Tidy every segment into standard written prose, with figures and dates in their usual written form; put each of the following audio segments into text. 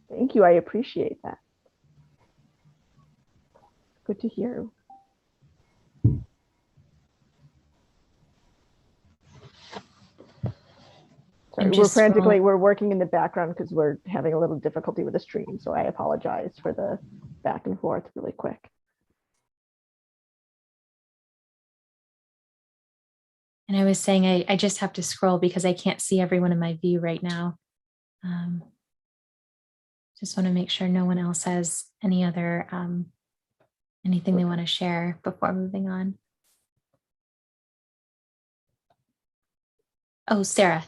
Thank you. I appreciate that. Good to hear. Sorry, we're working in the background because we're having a little difficulty with the stream. So I apologize for the back and forth really quick. And I was saying, I just have to scroll because I can't see everyone in my view right now. Just want to make sure no one else has any other, anything they want to share before moving on. Oh, Sarah.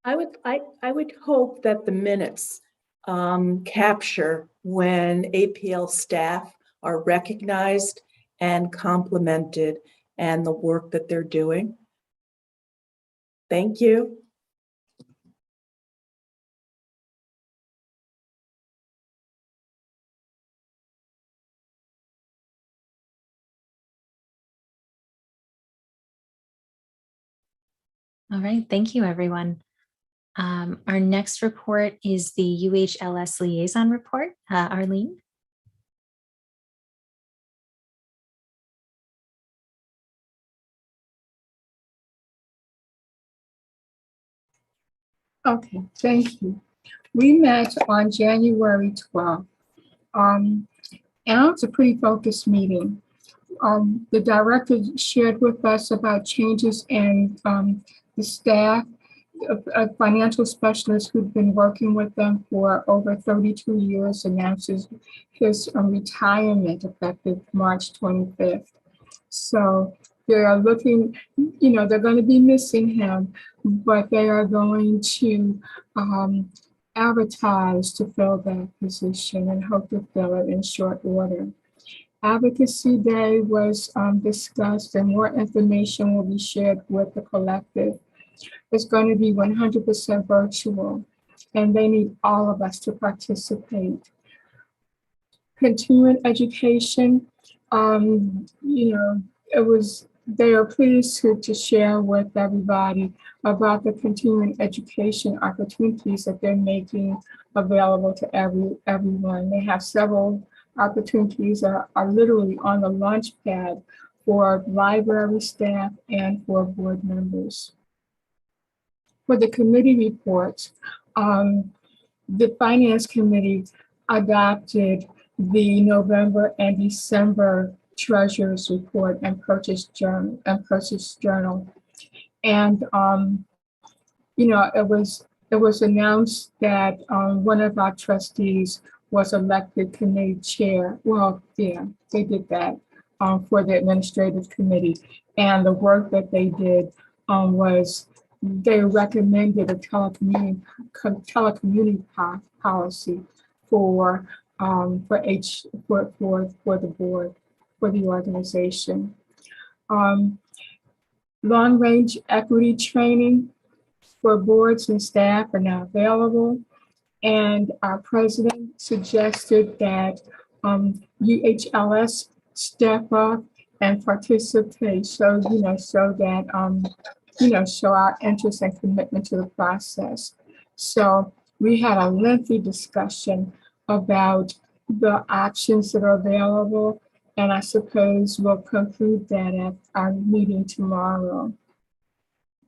I would hope that the minutes capture when APL staff are recognized and complimented and the work that they're doing. Thank you. All right, thank you, everyone. Our next report is the UHLS Liaison Report. Arlene. Okay, thank you. We met on January 12th, and it was a pretty focused meeting. The director shared with us about changes in the staff, a financial specialist who'd been working with them for over 32 years announces his retirement effective March 25th. So they are looking, they're going to be missing him, but they are going to advertise to fill that position and hope to fill it in short order. Advocacy Day was discussed and more information will be shared with the collective. It's going to be 100% virtual and they need all of us to participate. Continuing education, they are pleased to share with everybody about the continuing education opportunities that they're making available to everyone. They have several opportunities that are literally on the launch pad for library staff and for board members. For the committee reports, the Finance Committee adopted the November and December Treasurer's Report and Purchase Journal. And it was announced that one of our trustees was elected committee chair. Well, yeah, they did that for the administrative committee. And the work that they did was they recommended a telecommuting policy for the board, for the organization. Long range equity training for boards and staff are now available. And our president suggested that UHLS step up and participate, so that show our interest and commitment to the process. So we had a lengthy discussion about the options that are available, and I suppose we'll conclude that at our meeting tomorrow.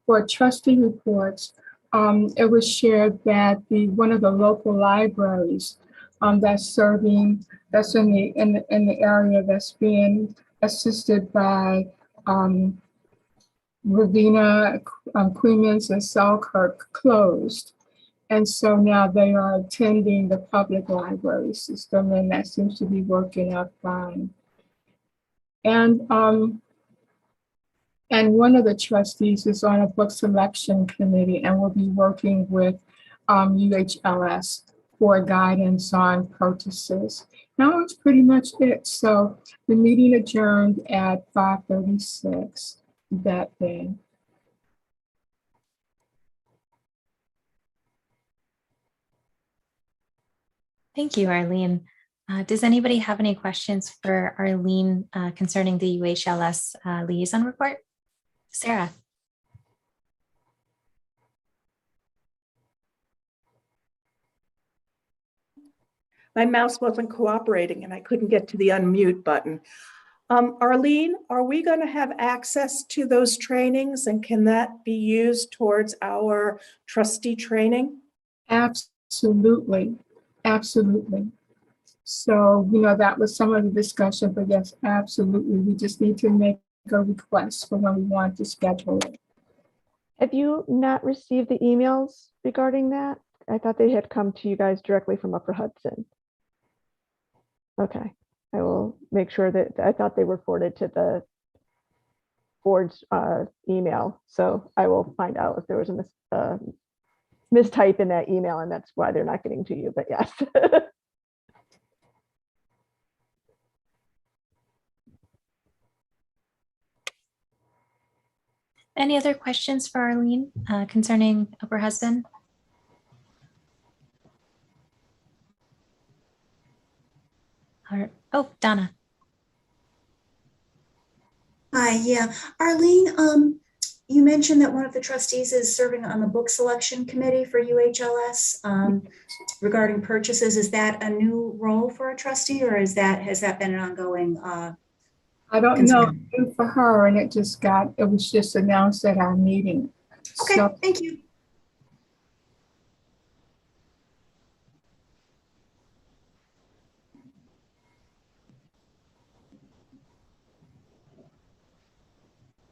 For trustee reports, it was shared that one of the local libraries that's in the area that's being assisted by Ravina, Queens, and Selkirk closed. And so now they are attending the public library system, and that seems to be working out fine. And one of the trustees is on a book selection committee and will be working with UHLS for guidance on purchases. Now that's pretty much it. So the meeting adjourned at 5:36 that day. Thank you, Arlene. Does anybody have any questions for Arlene concerning the UHLS liaison report? Sarah. My mouse wasn't cooperating and I couldn't get to the unmute button. Arlene, are we going to have access to those trainings, and can that be used towards our trustee training? Absolutely, absolutely. So, you know, that was some of the discussion, but yes, absolutely. We just need to make a request for when we want to schedule it. Have you not received the emails regarding that? I thought they had come to you guys directly from Upper Hudson. Okay, I will make sure that, I thought they were forwarded to the board's email. So I will find out if there was a mistype in that email, and that's why they're not getting to you, but yes. Any other questions for Arlene concerning Upper Hudson? Oh, Donna. Hi, yeah. Arlene, you mentioned that one of the trustees is serving on the book selection committee for UHLS regarding purchases. Is that a new role for a trustee, or has that been an ongoing I don't concern? know for her, and it was just announced at our meeting. Okay, So, thank you.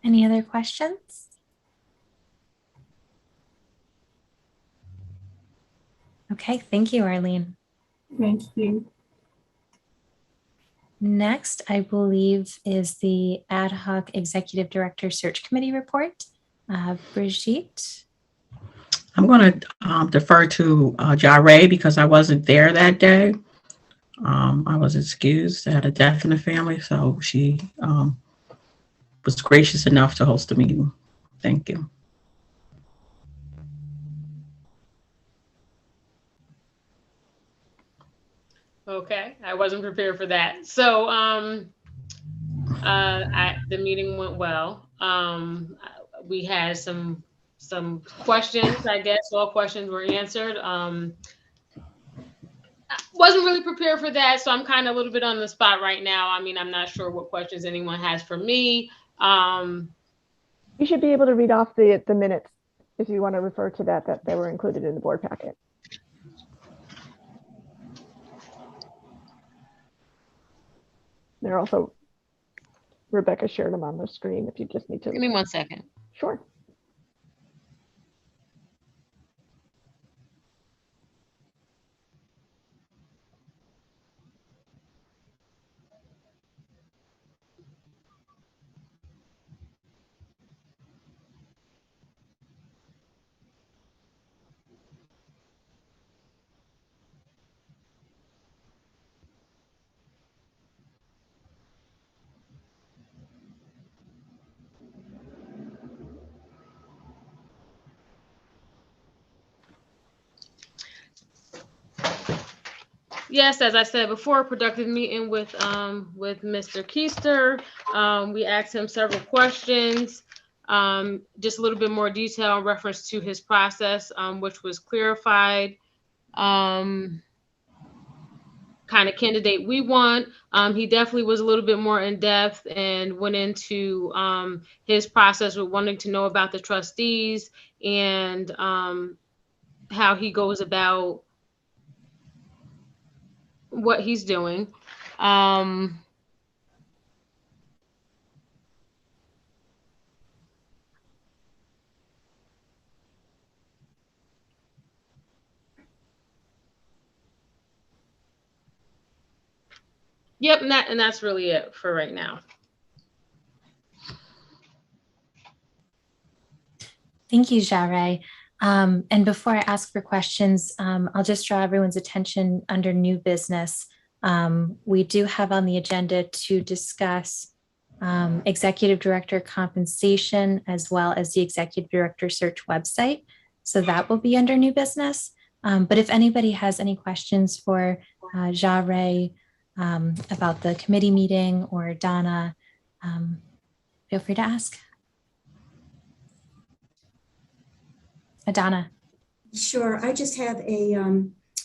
Any other questions? Okay, thank you, Arlene. thank you. Next, I believe, is the Ad Hoc Executive Director Search Committee report. Brigitte. I'm going to defer to Jare because I wasn't there that day. I was excused. I had a death in the family, so she was gracious enough to host the meeting. Thank you. Okay, I wasn't prepared for that. So the meeting went well. We had some questions, I guess. All questions were answered. I wasn't really prepared for that, so I'm kind of a little bit on the spot right now. I mean, I'm not sure what questions anyone has for me. You should be able to read off the minutes if you want to refer to that they were included in the board packet. They're also, Rebecca shared them on the screen if you just need to. Give me 1 second. Sure. Yes, as I said before, productive meeting with Mr. Keister. We asked him several questions, just a little bit more detail in reference to his process, which was clarified. Kind of candidate we want. He definitely was a little bit more in depth and went into his process with wanting to know about the trustees and how he goes about what he's doing. Yep, and that's really it for right now. Thank you, Jare. And before I ask for questions, I'll just draw everyone's attention under new business. We do have on the agenda to discuss executive director compensation as well as the executive director search website. So that will be under new business. But if anybody has any questions for Jare about the committee meeting or Donna, feel free to ask. Donna. Sure. I just have a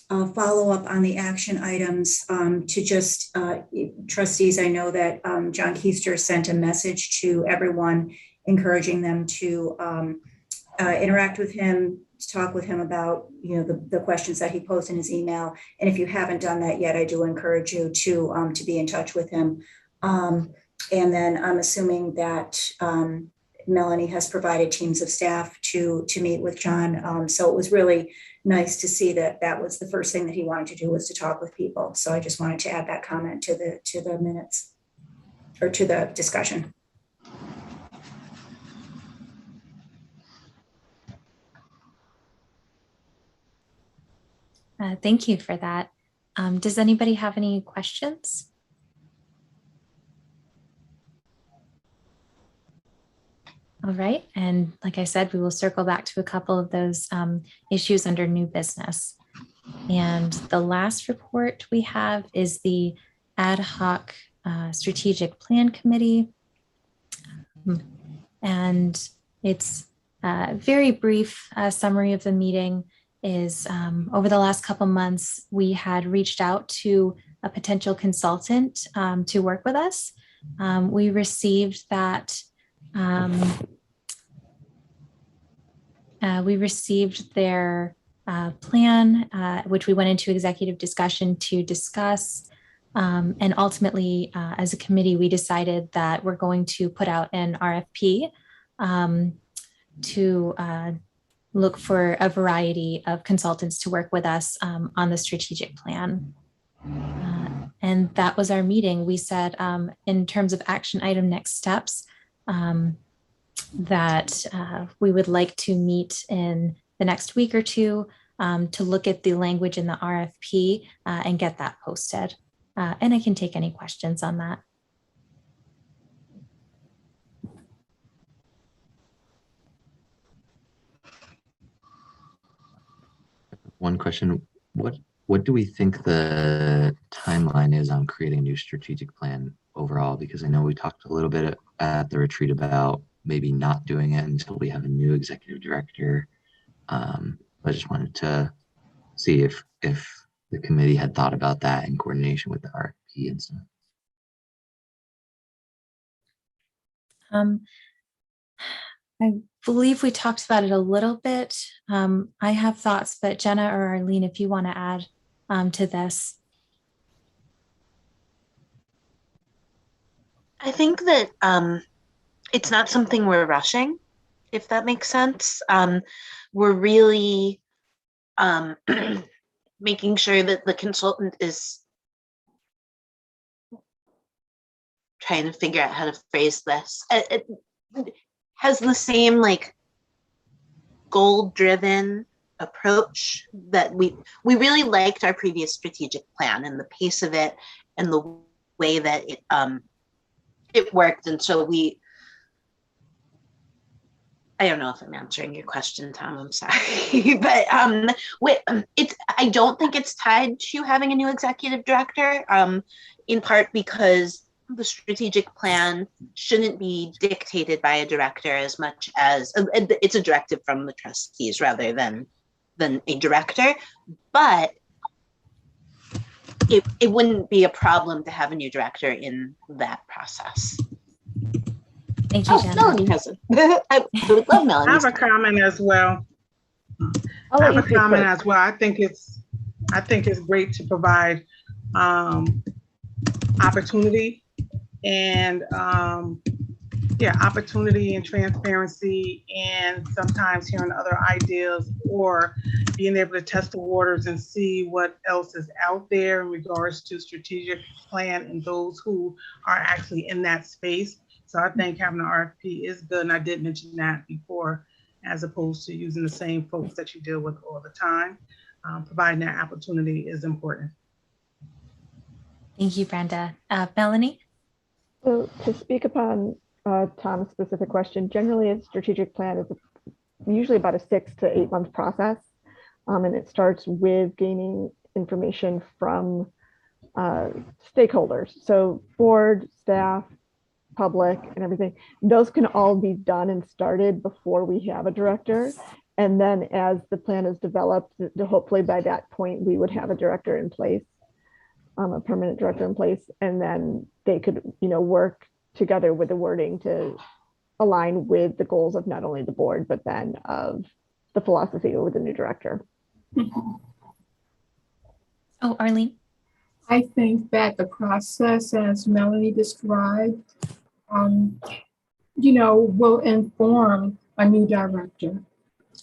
follow up on the action items to just trustees. I know that John Keister sent a message to everyone encouraging them to interact with him, to talk with him about the questions that he posed in his email. And if you haven't done that yet, I do encourage you to be in touch with him. And then I'm assuming that Melanie has provided teams of staff to meet with John. So it was really nice to see that that was the first thing that he wanted to do, was to talk with people. So I just wanted to add that comment to the minutes, or to the discussion. Thank you for that. Does anybody have any questions? All right, and like I said, we will circle back to a couple of those issues under new business. And the last report we have is the Ad Hoc Strategic Plan Committee. And it's a very brief summary of the meeting is over the last couple months, we had reached out to a potential consultant to work with us. We received that we received their plan, which we went into executive discussion to discuss. And ultimately, as a committee, we decided that we're going to put out an RFP to look for a variety of consultants to work with us on the strategic plan. And that was our meeting. We said, in terms of action item next steps, that we would like to meet in the next week or two to look at the language in the RFP and get that posted. And I can take any questions on that. One question, what do we think the timeline is on creating a new strategic plan overall? Because I know we talked a little bit at the retreat about maybe not doing it until we have a new executive director. I just wanted to see if the committee had thought about that in coordination with the RFP and stuff. I believe we talked about it a little bit. I have thoughts, but Jenna or Arlene, if you want to add to this. I think that it's not something we're rushing, if that makes sense. We're really making sure that the consultant is trying to figure out how to phrase this. It has the same like goal-driven approach that we really liked our previous strategic plan and the pace of it and the way that it worked. And so I don't know if I'm answering your question, Tom, I'm sorry, but I don't think it's tied to having a new executive director, in part because the strategic plan shouldn't be dictated by a director as much as it's a directive from the trustees rather than a director, but it wouldn't be a problem to have a new director in that process. Thank you, Jenna. Melanie has it. I would love Melanie. I have a comment as well. I have a comment as well. I think it's great to provide opportunity and opportunity and transparency, and sometimes hearing other ideas or being able to test the waters and see what else is out there in regards to strategic plan and those who are actually in that space. So I think having an RFP is good, and I did mention that before, as opposed to using the same folks that you deal with all the time. Providing that opportunity is important. Thank you, Brenda. Melanie? So to speak upon Tom's specific question, generally a strategic plan is usually about a 6 to 8 month process. And it starts with gaining information from stakeholders. So board, staff, public, and everything. Those can all be done and started before we have a director. And then as the plan is developed, hopefully by that point, we would have a director in place, a permanent director in place, and then they could, work together with the wording to align with the goals of not only the board, but then of the philosophy with the new director. Oh, Arlene. I think that the process, as Melanie described, will inform a new director.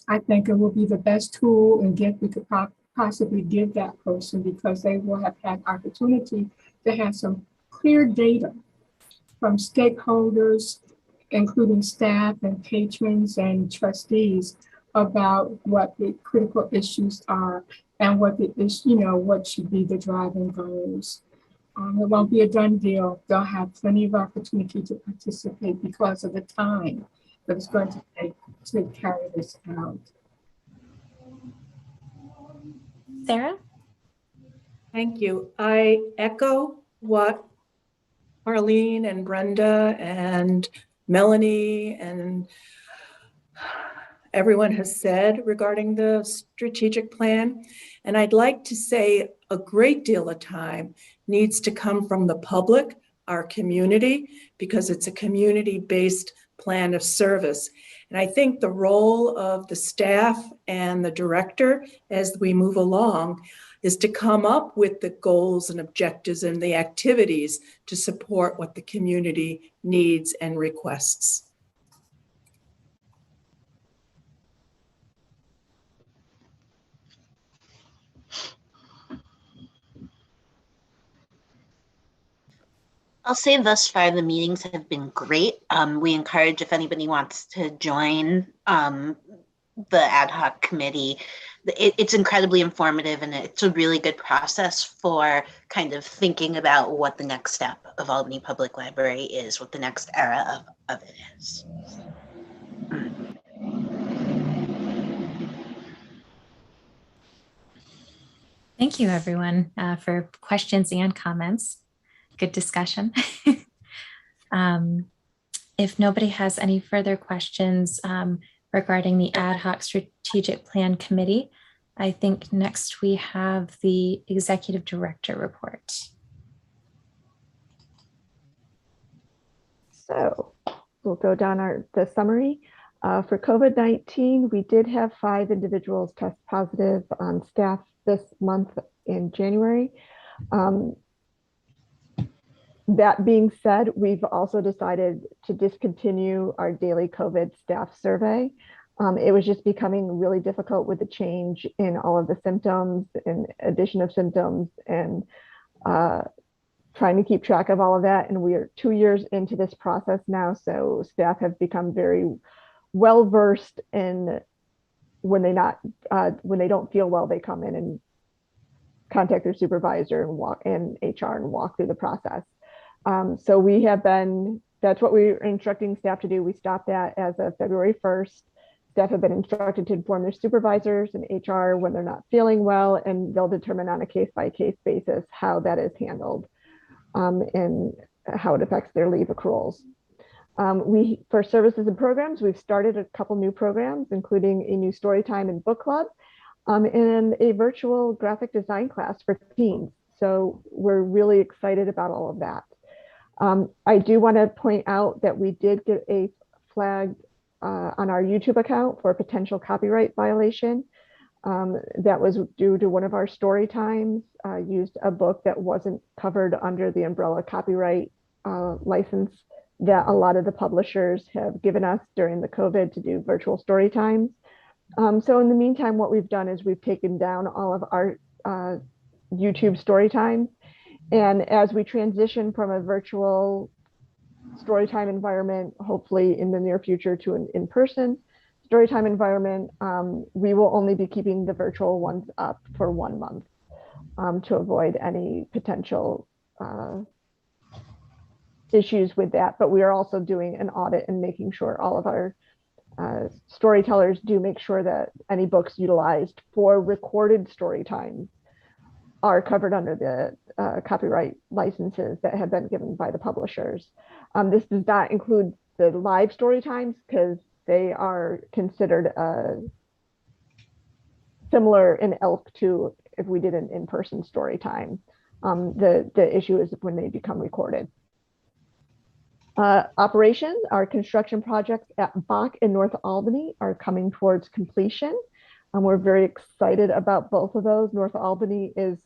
I think it will be the best tool and gift we could possibly give that person, because they will have had opportunity to have some clear data from stakeholders, including staff and patrons and trustees, about what the critical issues are and what what should be the driving goals. It won't be a done deal. They'll have plenty of opportunity to participate because of the time that it's going to take to carry this out. Sarah? Thank you. I echo what Arlene and Brenda and Melanie and everyone has said regarding the strategic plan. And I'd like to say a great deal of time needs to come from the public, our community, because it's a community-based plan of service. And I think the role of the staff and the director as we move along is to come up with the goals and objectives and the activities to support what the community needs and requests. I'll say thus far the meetings have been great. We encourage if anybody wants to join the ad hoc committee. It's incredibly informative, and it's a really good process for kind of thinking about what the next step of Albany Public Library is, what the next era of it is. Thank you, everyone, for questions and comments. Good discussion. If nobody has any further questions regarding the Ad Hoc Strategic Plan Committee, I think next we have the Executive Director report. So we'll go down the summary. For COVID-19, we did have 5 individuals test positive on staff this month in January. That being said, we've also decided to discontinue our daily COVID staff survey. It was just becoming really difficult with the change in all of the symptoms and addition of symptoms and trying to keep track of all of that. And we are 2 years into this process now. So staff have become very well versed in when they don't feel well, they come in and contact their supervisor and HR and walk through the process. So we have been, that's what we're instructing staff to do. We stopped that as of February 1st. Staff have been instructed to inform their supervisors and HR when they're not feeling well, and they'll determine on a case-by-case basis how that is handled and how it affects their leave accruals. For services and programs, we've started a couple new programs, including a new story time and book club, and a virtual graphic design class for teens. So we're really excited about all of that. I do want to point out that we did get a flag on our YouTube account for a potential copyright violation. That was due to one of our story times used a book that wasn't covered under the umbrella copyright license that a lot of the publishers have given us during the COVID to do virtual story times. So in the meantime, what we've done is we've taken down all of our YouTube story times. And as we transition from a virtual storytime environment, hopefully in the near future, to an in-person storytime environment, we will only be keeping the virtual ones up for 1 month to avoid any potential issues with that. But we are also doing an audit and making sure all of our storytellers do make sure that any books utilized for recorded story times are covered under the copyright licenses that have been given by the publishers. This does not include the live story times because they are considered similar in ELK to if we did an in-person story time. The issue is when they become recorded. Operations, our construction projects at Bach and North Albany are coming towards completion. We're very excited about both of those. North Albany is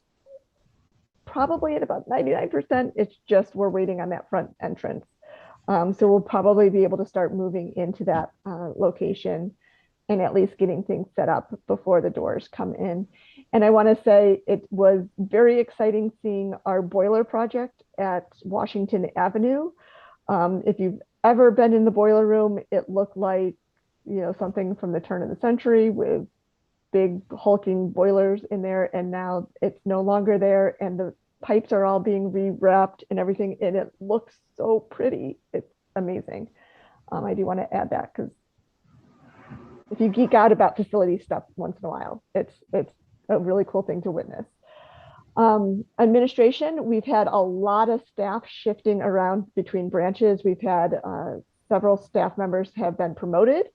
probably at about 99%. It's just we're waiting on that front entrance. So we'll probably be able to start moving into that location and at least getting things set up before the doors come in. And I want to say it was very exciting seeing our boiler project at Washington Avenue. If you've ever been in the boiler room, it looked like, you know, something from the turn of the century with big hulking boilers in there. And now it's no longer there. And the pipes are all being rewrapped and everything. And it looks so pretty. It's amazing. I do want to add that because if you geek out about facility stuff once in a while, it's a really cool thing to witness. Administration, we've had a lot of staff shifting around between branches. We've had several staff members have been promoted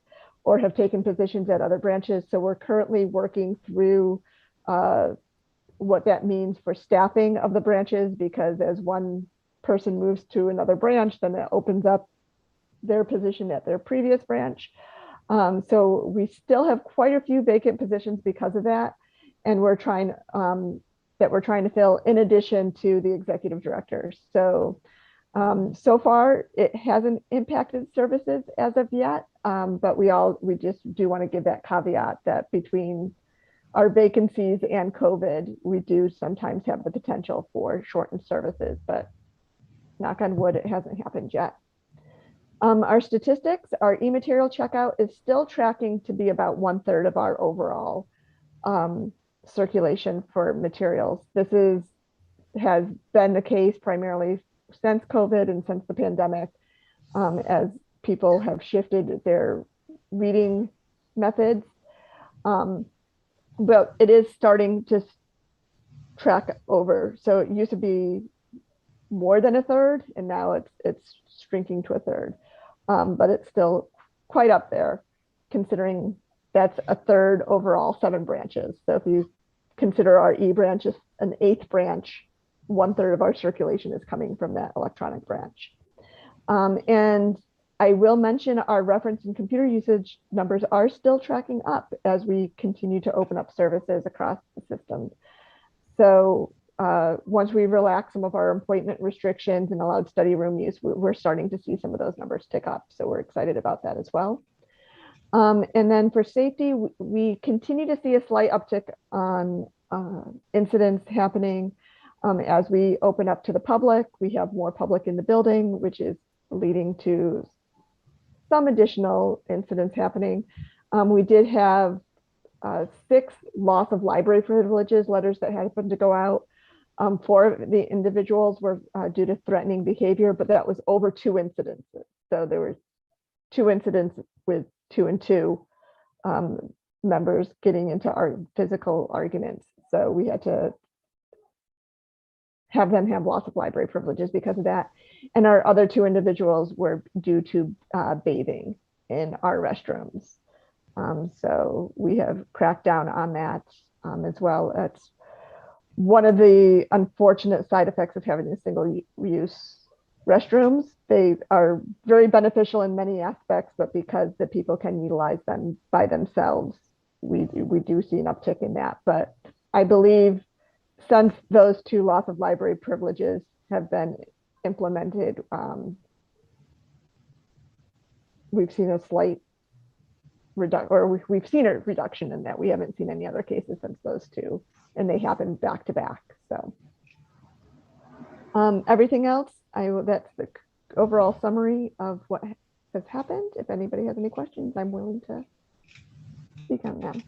or have taken positions at other branches. So we're currently working through what that means for staffing of the branches, because as one person moves to another branch, then it opens up their position at their previous branch. So we still have quite a few vacant positions because of that. And we're trying to fill in addition to the executive directors. So, so far it hasn't impacted services as of yet. But we just do want to give that caveat that between our vacancies and COVID, we do sometimes have the potential for shortened services, but knock on wood, it hasn't happened yet. Our statistics, our e-material checkout is still tracking to be about 1/3 of our overall circulation for materials. This has been the case primarily since COVID and since the pandemic, as people have shifted their reading methods. But it is starting to track over. So it used to be more than 1/3, and now it's shrinking to 1/3. But it's still quite up there, considering that's 1/3 overall, 7 branches. So if you consider our E branch as an 8th branch, 1/3 of our circulation is coming from that electronic branch. And I will mention our reference and computer usage numbers are still tracking up as we continue to open up services across the system. So once we relax some of our appointment restrictions and allowed study room use, we're starting to see some of those numbers tick up. So we're excited about that as well. And then for safety, we continue to see a slight uptick on incidents happening as we open up to the public. We have more public in the building, which is leading to some additional incidents happening. We did have 6 loss of library privileges letters that happened to go out. 4 of the individuals were due to threatening behavior, but that was over 2 incidents. So there were 2 incidents with 2 and 2 members getting into our physical arguments. So we had to have them have loss of library privileges because of that. And our other 2 individuals were due to bathing in our restrooms. So we have cracked down on that as well. That's one of the unfortunate side effects of having a single-use restrooms. They are very beneficial in many aspects, but because the people can utilize them by themselves, we do see an uptick in that. But I believe since those 2 loss of library privileges have been implemented, we've seen a slight we've seen a reduction in that. We haven't seen any other cases since those 2, and they happen back to back. So everything else, that's the overall summary of what has happened. If anybody has any questions, I'm willing to speak on them.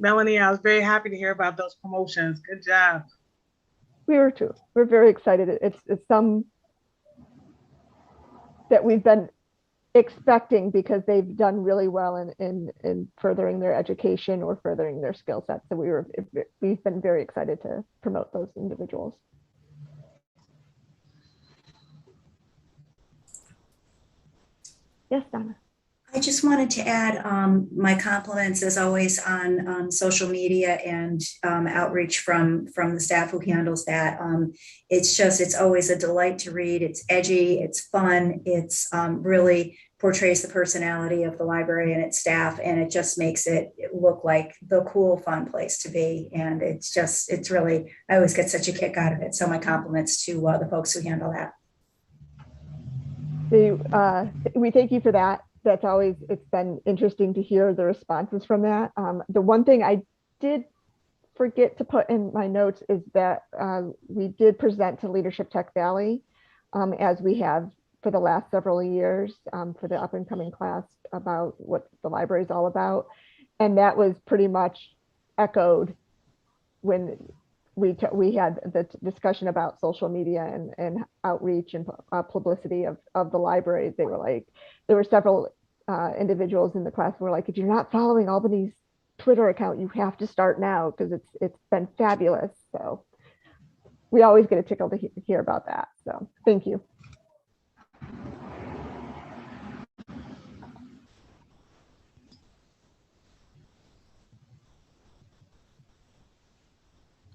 Melanie, I was very happy to hear about those promotions. Good job. We were too. We're very excited. It's some that we've been expecting because they've done really well in furthering their education or furthering their skill sets. So we've been very excited to promote those individuals. Yes, Donna. I just wanted to add my compliments as always on social media and outreach from the staff who handles that. It's always a delight to read. It's edgy, it's fun, it's really portrays the personality of the library and its staff, and it just makes it look like the cool, fun place to be. And it's really, I always get such a kick out of it. So my compliments to the folks who handle that. We thank you for that. That's always, it's been interesting to hear the responses from that. The one thing I did forget to put in my notes is that we did present to Leadership Tech Valley, as we have for the last several years, for the up and coming class, about what the library is all about. And that was pretty much echoed when we had the discussion about social media and outreach and publicity of the library. They were like, there were several individuals in the class who were like, if you're not following Albany's Twitter account, you have to start now because it's been fabulous. So we always get a tickle to hear about that. So thank you.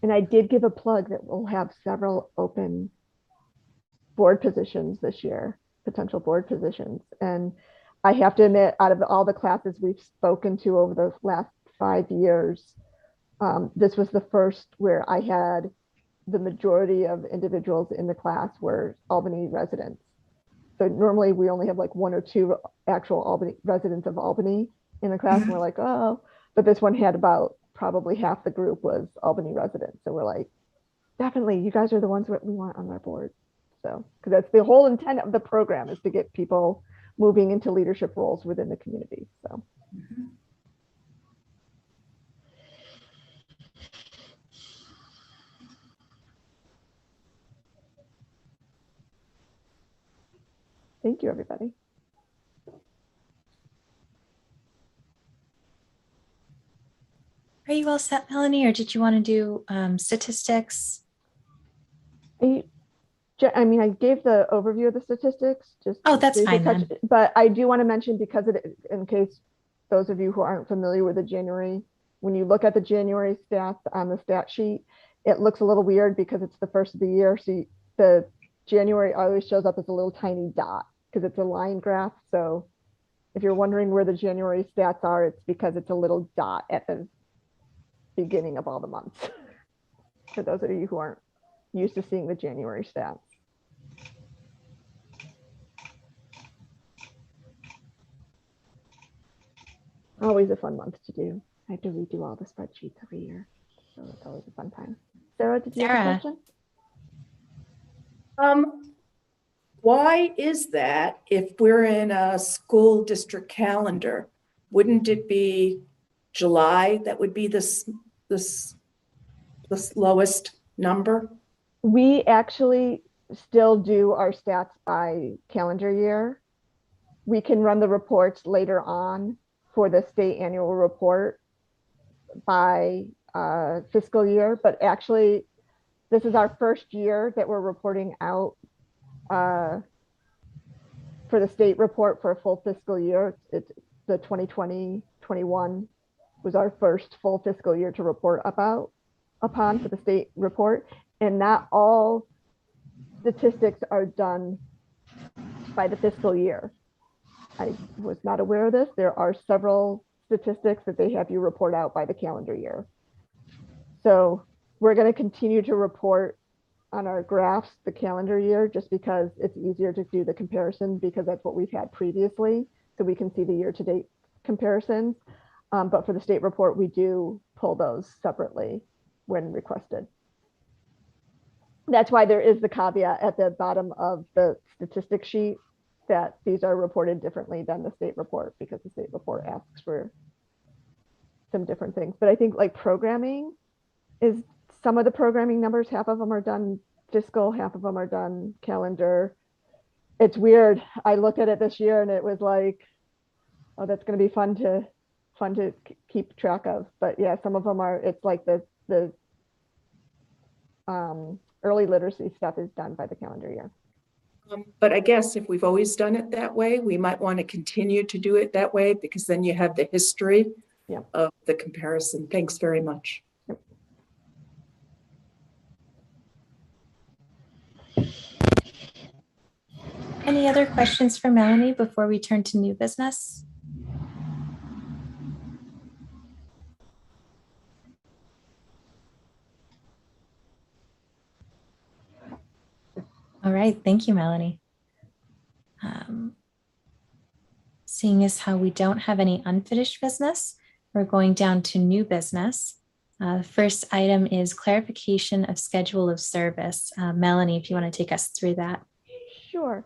And I did give a plug that we'll have several open board positions this year, potential board positions. And I have to admit, out of all the classes we've spoken to over the last 5 years, this was the first where I had the majority of individuals in the class were Albany residents. So normally we only have like 1 or 2 actual Albany residents of Albany in the class. And we're like, oh, but this one had about probably half the group was Albany residents. So we're like, definitely, you guys are the ones that we want on our board. So, because that's the whole intent of the program, is to get people moving into leadership roles within the community. So. Thank you, everybody. Are you all set, Melanie, or did you want to do statistics? I mean, I gave the overview of the statistics. Just Oh, that's fine then. But I do want to mention, because in case those of you who aren't familiar with the January, when you look at the January stats on the stat sheet, it looks a little weird because it's the first of the year. So the January always shows up as a little tiny dot because it's a line graph. So if you're wondering where the January stats are, it's because it's a little dot at the beginning of all the months. For those of you who aren't used to seeing the January stats. Always a fun month to do. I have to redo all the spreadsheets every year. So it's always a fun time. Sarah, did you have a question? Why is that if we're in a school district calendar? Wouldn't it be July that would be the lowest number? We actually still do our stats by calendar year. We can run the reports later on for the state annual report by fiscal year, but actually this is our first year that we're reporting out for the state report for a full fiscal year. It's the 2020-21 was our first full fiscal year to report upon for the state report. And not all statistics are done by the fiscal year. I was not aware of this. There are several statistics that they have you report out by the calendar year. So we're going to continue to report on our graphs the calendar year, just because it's easier to do the comparison, because that's what we've had previously. So we can see the year-to-date comparisons. But for the state report, we do pull those separately when requested. That's why there is the caveat at the bottom of the statistics sheet that these are reported differently than the state report, because the state report asks for some different things. But I think like programming is, some of the programming numbers, half of them are done fiscal, half of them are done calendar. It's weird. I looked at it this year and it was like, oh, that's going to be fun to keep track of. But yeah, some of them are, it's like the early literacy stuff is done by the calendar year. But I guess if we've always done it that way, we might want to continue to do it that way because then you have the history of the comparison. Thanks very much. Any other questions for Melanie before we turn to new business? All right, thank you, Melanie. Seeing as how we don't have any unfinished business, we're going down to new business. First item is clarification of schedule of service. Melanie, if you want to take us through that. Sure.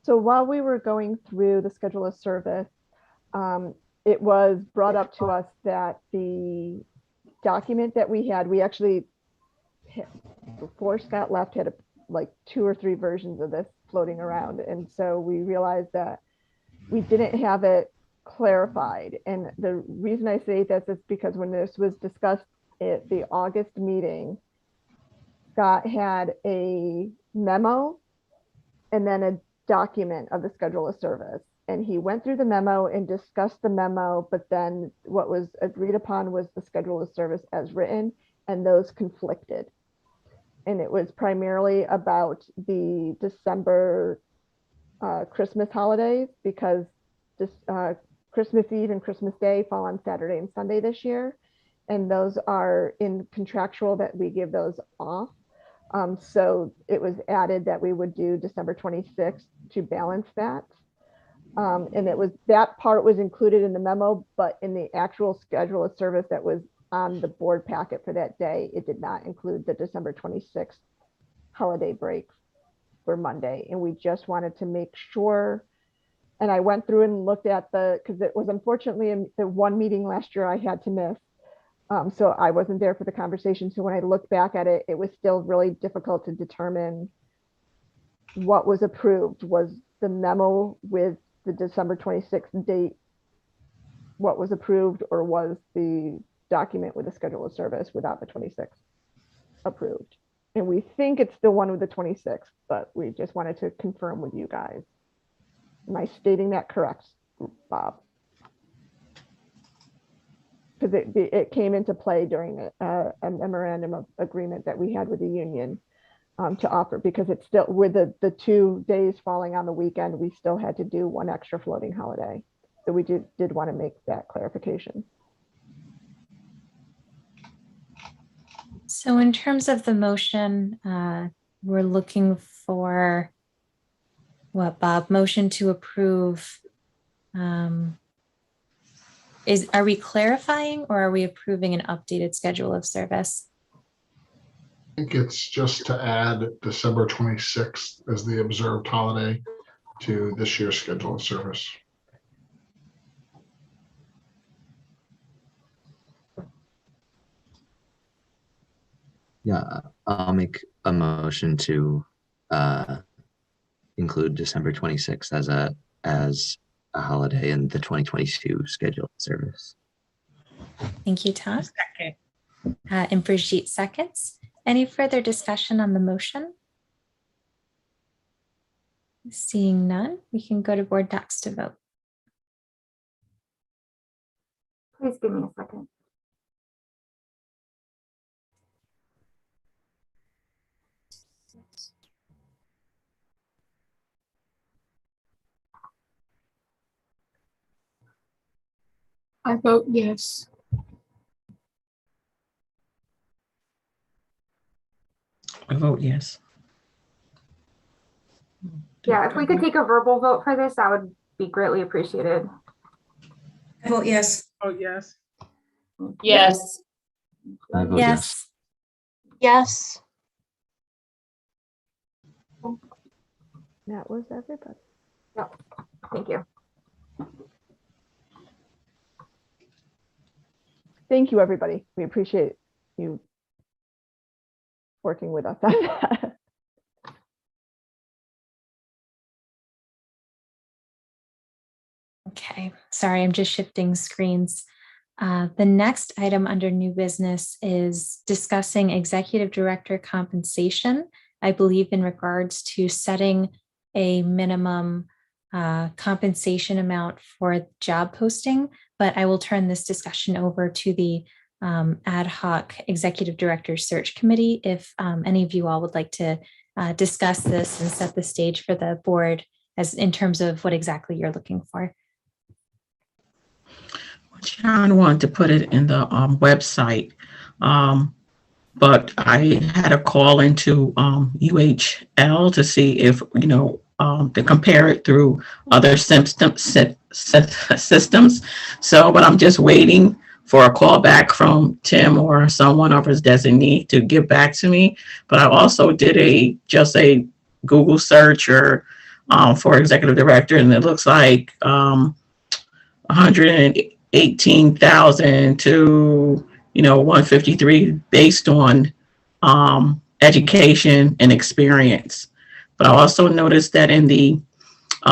So while we were going through the schedule of service, it was brought up to us that the document that we had, we actually, before Scott left, had like 2 or 3 versions of this floating around. And so we realized that we didn't have it clarified. And the reason I say this is because when this was discussed at the August meeting, Scott had a memo and then a document of the schedule of service. And he went through the memo and discussed the memo, but then what was agreed upon was the schedule of service as written, and those conflicted. And it was primarily about the December Christmas holidays, because this Christmas Eve and Christmas Day fall on Saturday and Sunday this year. And those are in contractual that we give those off. So it was added that we would do December 26th to balance that. And it was, that part was included in the memo, but in the actual schedule of service that was on the board packet for that day, it did not include the December 26th holiday break for Monday. And we just wanted to make sure, and I went through and looked at because it was unfortunately in the one meeting last year I had to miss. So I wasn't there for the conversation. So when I looked back at it, it was still really difficult to determine what was approved. Was the memo with the December 26th date what was approved, or was the document with the schedule of service without the 26th approved? And we think it's the one with the 26th, but we just wanted to confirm with you guys. Am I stating that correct, Bob? Because it came into play during a memorandum of agreement that we had with the union to offer, because it's still with the 2 days falling on the weekend, we still had to do one extra floating holiday. So we did want to make that clarification. So in terms of the motion, we're looking for what, Bob? Motion to approve. Are we clarifying, or are we approving an updated schedule of service? I think it's just to add December 26th as the observed holiday to this year's schedule of service. Yeah, I'll make a motion to include December 26th as a holiday in the 2022 scheduled service. Thank you, Tom. Second. And Brigitte seconds. Any further discussion on the motion? Seeing none, we can go to board docs to vote. Please give me a second. I vote yes. I vote yes. Yeah, if we could take a verbal vote for this, that would be greatly appreciated. I vote yes. Oh, yes. Yes. I vote yes. Yes. Yes. That was everybody. Thank you. Thank you, everybody. We appreciate you working with us on that. Okay, sorry, I'm just shifting screens. The next item under new business is discussing executive director compensation, I believe in regards to setting a minimum compensation amount for job posting, but I will turn this discussion over to the ad hoc executive director search committee if any of you all would like to discuss this and set the stage for the board as in terms of what exactly you're looking for. John wanted to put it in the website, but I had a call into UHL to see if, to compare it through other systems. So, but I'm just waiting for a call back from Tim or someone of his designee to get back to me. But I also did just a Google search or for executive director, and it looks like 118,000 to 153 based on education and experience. But I also noticed that in the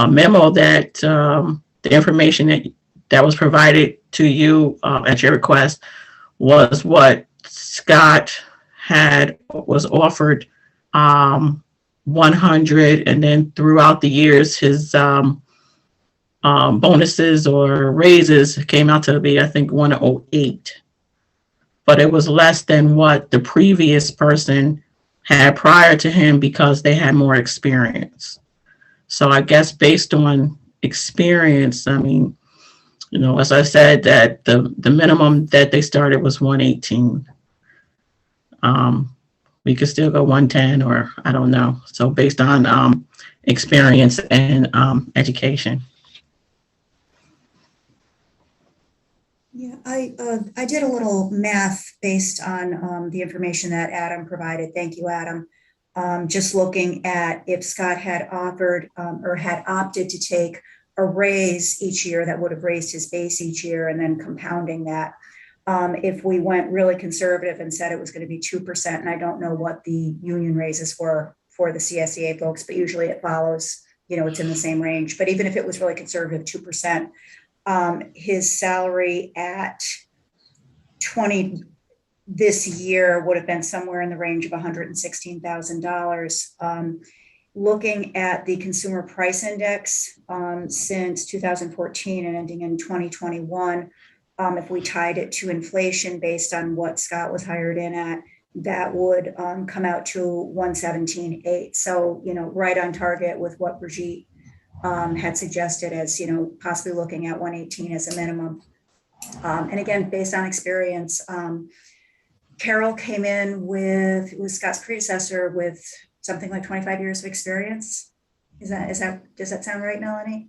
memo that the information that was provided to you at your request was what Scott was offered 100, and then throughout the years his bonuses or raises came out to be, I think, 108. But it was less than what the previous person had prior to him because they had more experience. So I guess based on experience, I mean, as I said, that the minimum that they started was 118. We could still go 110 or I don't know. So based on experience and education. Yeah, I did a little math based on the information that Adam provided. Thank you, Adam. Just looking at if Scott had offered or had opted to take a raise each year, that would have raised his base each year, and then compounding that. If we went really conservative and said it was going to be 2%, and I don't know what the union raises were for the CSEA folks, but usually it follows, it's in the same range. But even if it was really conservative, 2%, his salary at 20 this year would have been somewhere in the range of $116,000. Looking at the consumer price index since 2014 and ending in 2021, if we tied it to inflation based on what Scott was hired in at, that would come out to 117.8. So, right on target with what Brigitte had suggested as, possibly looking at 118 as a minimum. And again, based on experience, Carol came in with Scott's predecessor with something like 25 years of experience. Does that sound right, Melanie?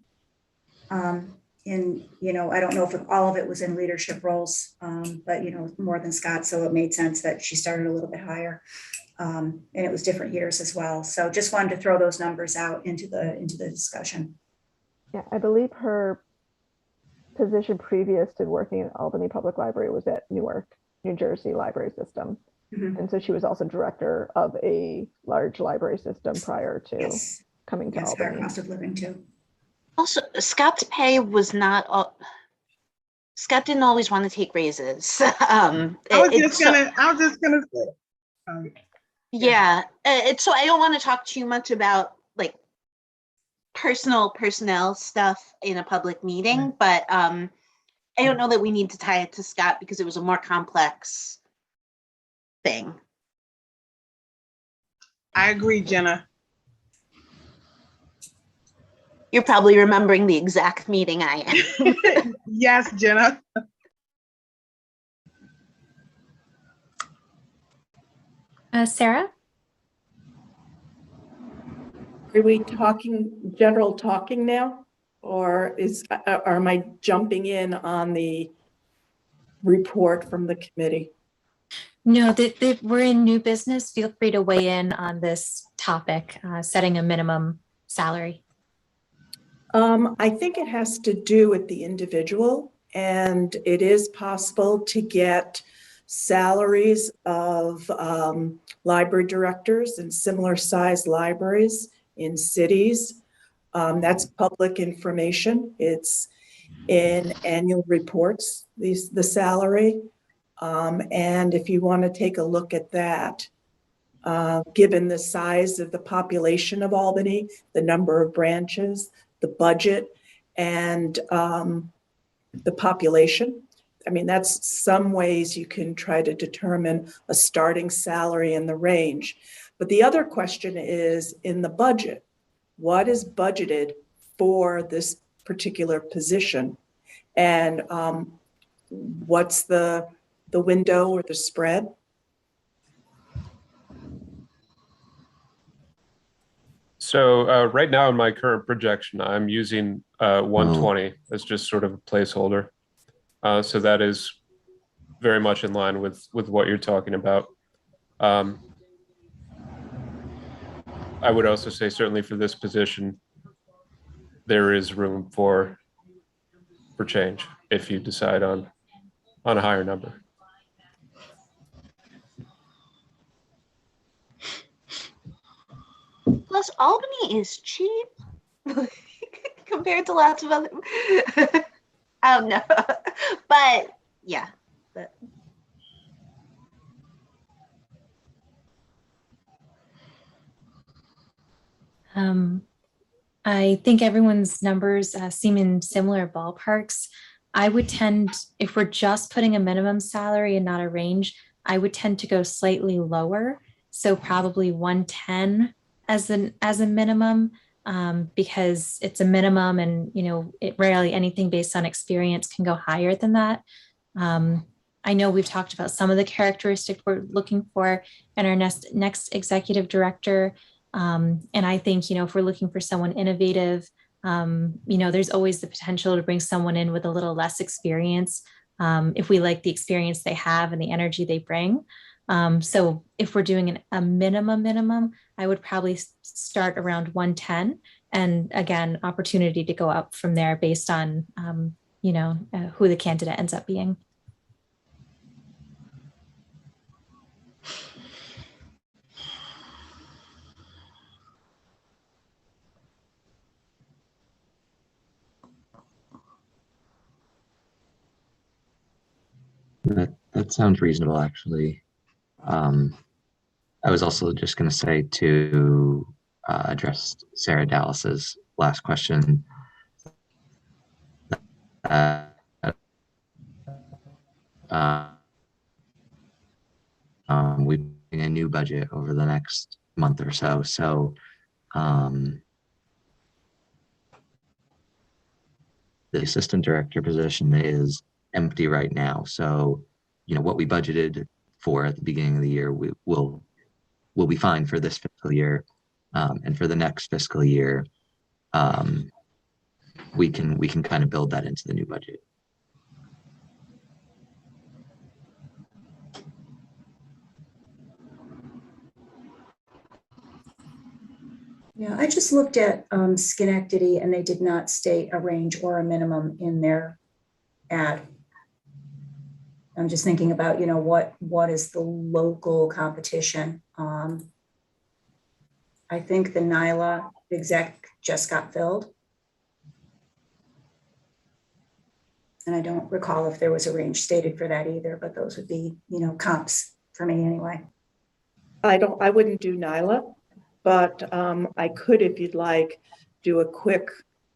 I don't know if all of it was in leadership roles, but, more than Scott. So it made sense that she started a little bit higher. And it was different years as well. So just wanted to throw those numbers out into the discussion. Yeah, I believe her position previous to working at Albany Public Library was at Newark, New Jersey library system. Mm-hmm. And so she was also director of a large library system prior to coming to Albany. Cost of living too. Also, Scott's pay was not Scott didn't always want to take raises. I was just gonna say. Yeah, so I don't want to talk too much about like personnel stuff in a public meeting, but I don't know that we need to tie it to Scott because it was a more complex thing. I agree, Jenna. You're probably remembering the exact meeting I am. Yes, Jenna. Sarah? Are we general talking now? Or am I jumping in on the report from the committee? No, we're in new business. Feel free to weigh in on this topic, setting a minimum salary. I think it has to do with the individual, and it is possible to get salaries of library directors in similar sized libraries in cities. That's public information. It's in annual reports, the salary. And if you want to take a look at that, given the size of the population of Albany, the number of branches, the budget, and the population. I mean, that's some ways you can try to determine a starting salary in the range. But the other question is, in the budget, what is budgeted for this particular position? And what's the window or the spread? So right now in my current projection, I'm using 120 as just sort of a placeholder. So that is very much in line with what you're talking about. I would also say certainly for this position, there is room for change if you decide on a higher number. Plus, Albany is cheap compared to lots of other. I don't know, but yeah. I think everyone's numbers seem in similar ballparks. I would tend, if we're just putting a minimum salary and not a range, I would tend to go slightly lower. So probably 110 as a minimum, because it's a minimum, and it rarely anything based on experience can go higher than that. I know we've talked about some of the characteristics we're looking for in our next executive director. And I think, if we're looking for someone innovative, there's always the potential to bring someone in with a little less experience, if we like the experience they have and the energy they bring. So if we're doing a minimum, I would probably start around 110, and again, opportunity to go up from there based on, who the candidate ends up being. That sounds reasonable, actually. I was also just going to say to address Sarah Dallas's last question. We're doing a new budget over the next month or so. So the assistant director position is empty right now. So, what we budgeted for at the beginning of the year, we'll be fine for this fiscal year. And for the next fiscal year, we can kind of build that into the new budget. Yeah, I just looked at Schenectady, and they did not state a range or a minimum in their ad. I'm just thinking about, what is the local competition? I think the NYLA exec just got filled. And I don't recall if there was a range stated for that either, but those would be, comps for me anyway. I wouldn't do NYLA, but I could, if you'd like, do a quick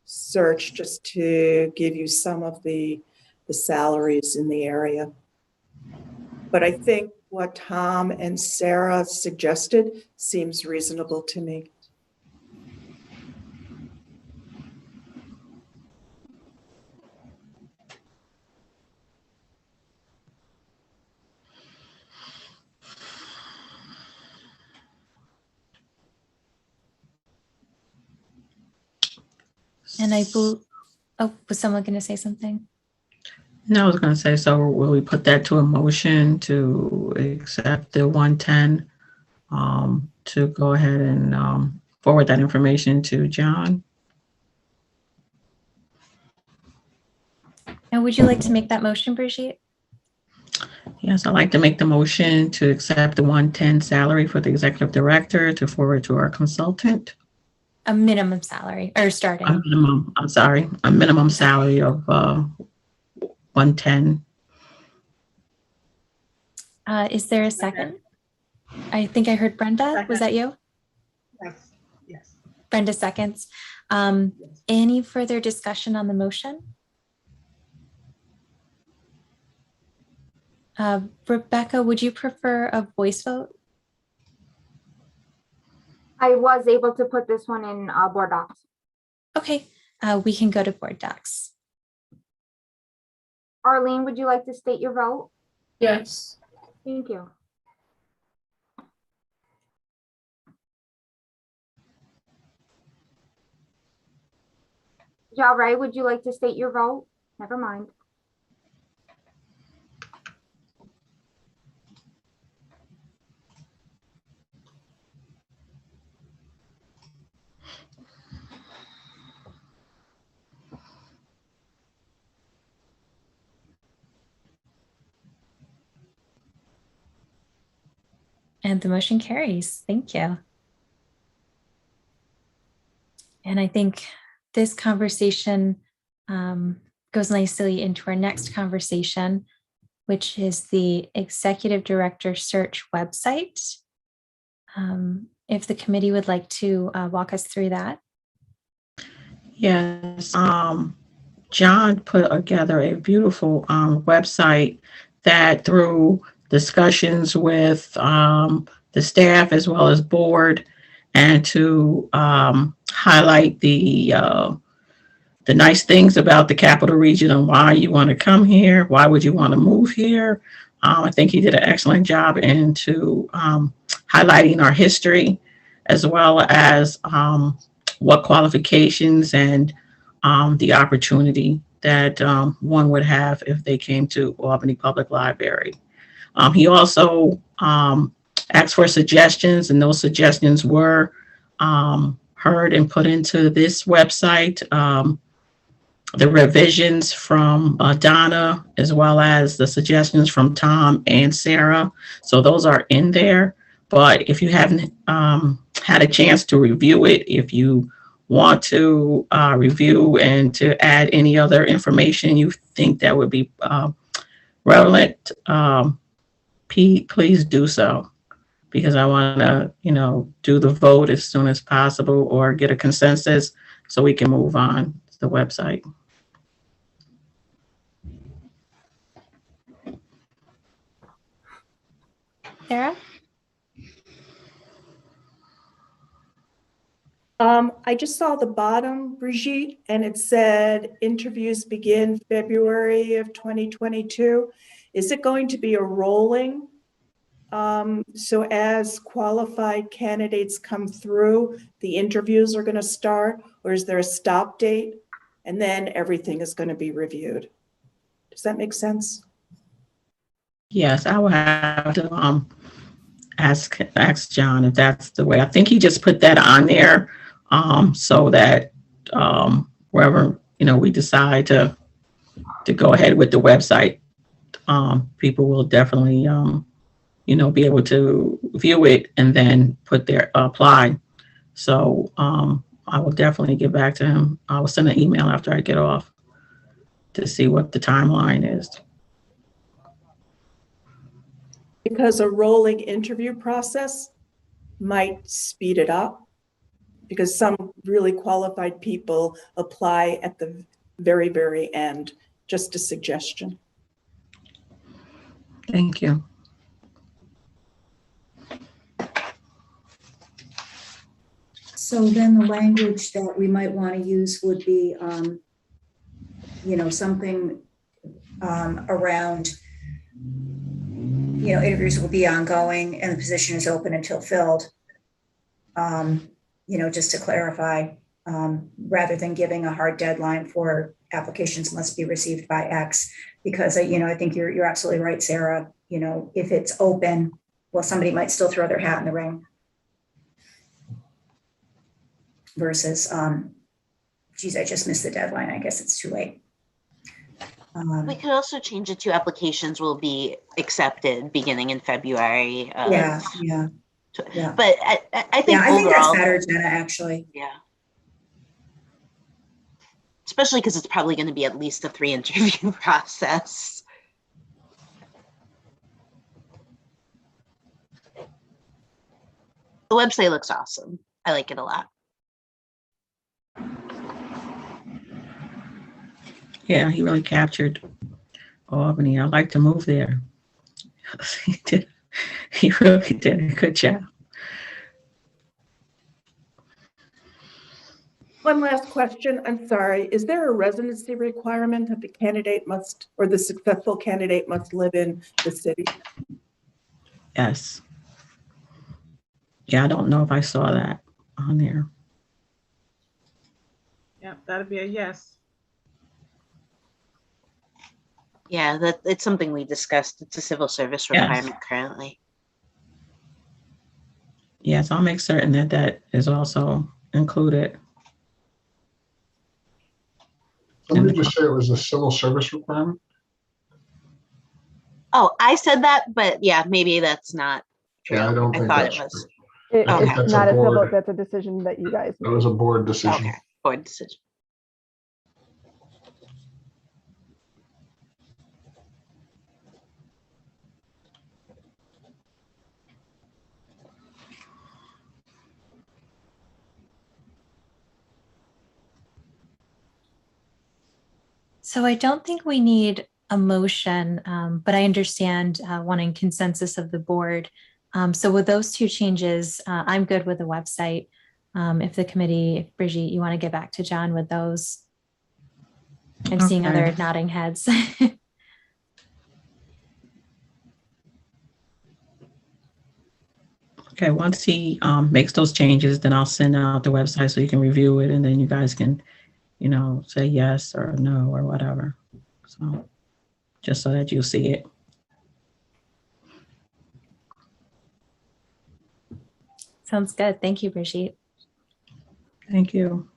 search just to give you some of the salaries in the area. But I think what Tom and Sarah suggested seems reasonable to me. And was someone going to say something? No, I was going to say, so will we put that to a motion to accept the 110, to go ahead and forward that information to John? And would you like to make that motion, Brigitte? Yes, I'd like to make the motion to accept the 110 salary for the executive director to forward to our consultant. A minimum salary, or starting? A minimum salary of 110. Is there a second? I think I heard Brenda. Was that you? Yes, yes. Brenda seconds. Any further discussion on the motion? Rebecca, would you prefer a voice vote? I was able to put this one in board docs. Okay, we can go to board docs. Arlene, would you like to state your vote? Yes. Thank you. Ray, would you like to state your vote? Never mind. And the motion carries. Thank you. And I think this conversation goes nicely into our next conversation, which is the Executive Director Search website. If the committee would like to walk us through that. Yes, John put together a beautiful website that through discussions with the staff as well as board, and to highlight the nice things about the capital region and why you want to come here, why would you want to move here. I think he did an excellent job into highlighting our history, as well as what qualifications and the opportunity that one would have if they came to Albany Public Library. He also asked for suggestions, and those suggestions were heard and put into this website. The revisions from Donna, as well as the suggestions from Tom and Sarah. So those are in there. But if you haven't had a chance to review it, if you want to review and to add any other information you think that would be relevant, please do so, because I want to, do the vote as soon as possible or get a consensus so we can move on to the website. Sarah? I just saw the bottom, Brigitte, and it said interviews begin February of 2022. Is it going to be a rolling? So as qualified candidates come through, the interviews are going to start, or is there a stop date? And then everything is going to be reviewed. Does that make sense? Yes, I will have to ask John if that's the way. I think he just put that on there so that wherever we decide to go ahead with the website, people will definitely be able to view it and then put their apply. So I will definitely get back to him. I will send an email after I get off to see what the timeline is. Because a rolling interview process might speed it up, because some really qualified people apply at the very, very end. Just a suggestion. Thank you. So then the language that we might want to use would be, something around, interviews will be ongoing and the position is open until filled. Just to clarify, rather than giving a hard deadline for applications must be received by X, because I think you're absolutely right, Sarah. If it's open, well, somebody might still throw their hat in the ring. Versus, geez, I just missed the deadline. I guess it's too late. We could also change it to applications will be accepted beginning in February. Yeah. But I think I think overall, that's better, Jenna, actually. Yeah. Especially because it's probably going to be at least a 3 interview process. The website looks awesome. I like it a lot. Yeah, he really captured Albany. I'd like to move there. He really did a good job. One last question. I'm sorry. Is there a residency requirement that the candidate must, or the successful candidate must live in the city? Yes. Yeah, I don't know if I saw that on there. Yeah, that'd be a yes. Yeah, that it's something we discussed. It's a civil service Yes. requirement currently. Yes, I'll make certain that that is also included. Somebody just said it was a civil service requirement. Oh, I said that, but yeah, maybe that's not true. Yeah, I don't think thought that's it was. true. I think Okay. that's Not a a civil, board. that's a decision that you guys That was a board decision. Okay, board decision. So I don't think we need a motion, but I understand wanting consensus of the board. So with those two changes, I'm good with the website. If the committee, if Brigitte, you want to get back to John with those. I'm seeing Okay. other nodding heads. Okay, once he makes those changes, then I'll send out the website so you can review it, and then you guys can, you know, say yes or no or whatever. So just so that you see it. Sounds good. Thank you, Brigitte. Thank you.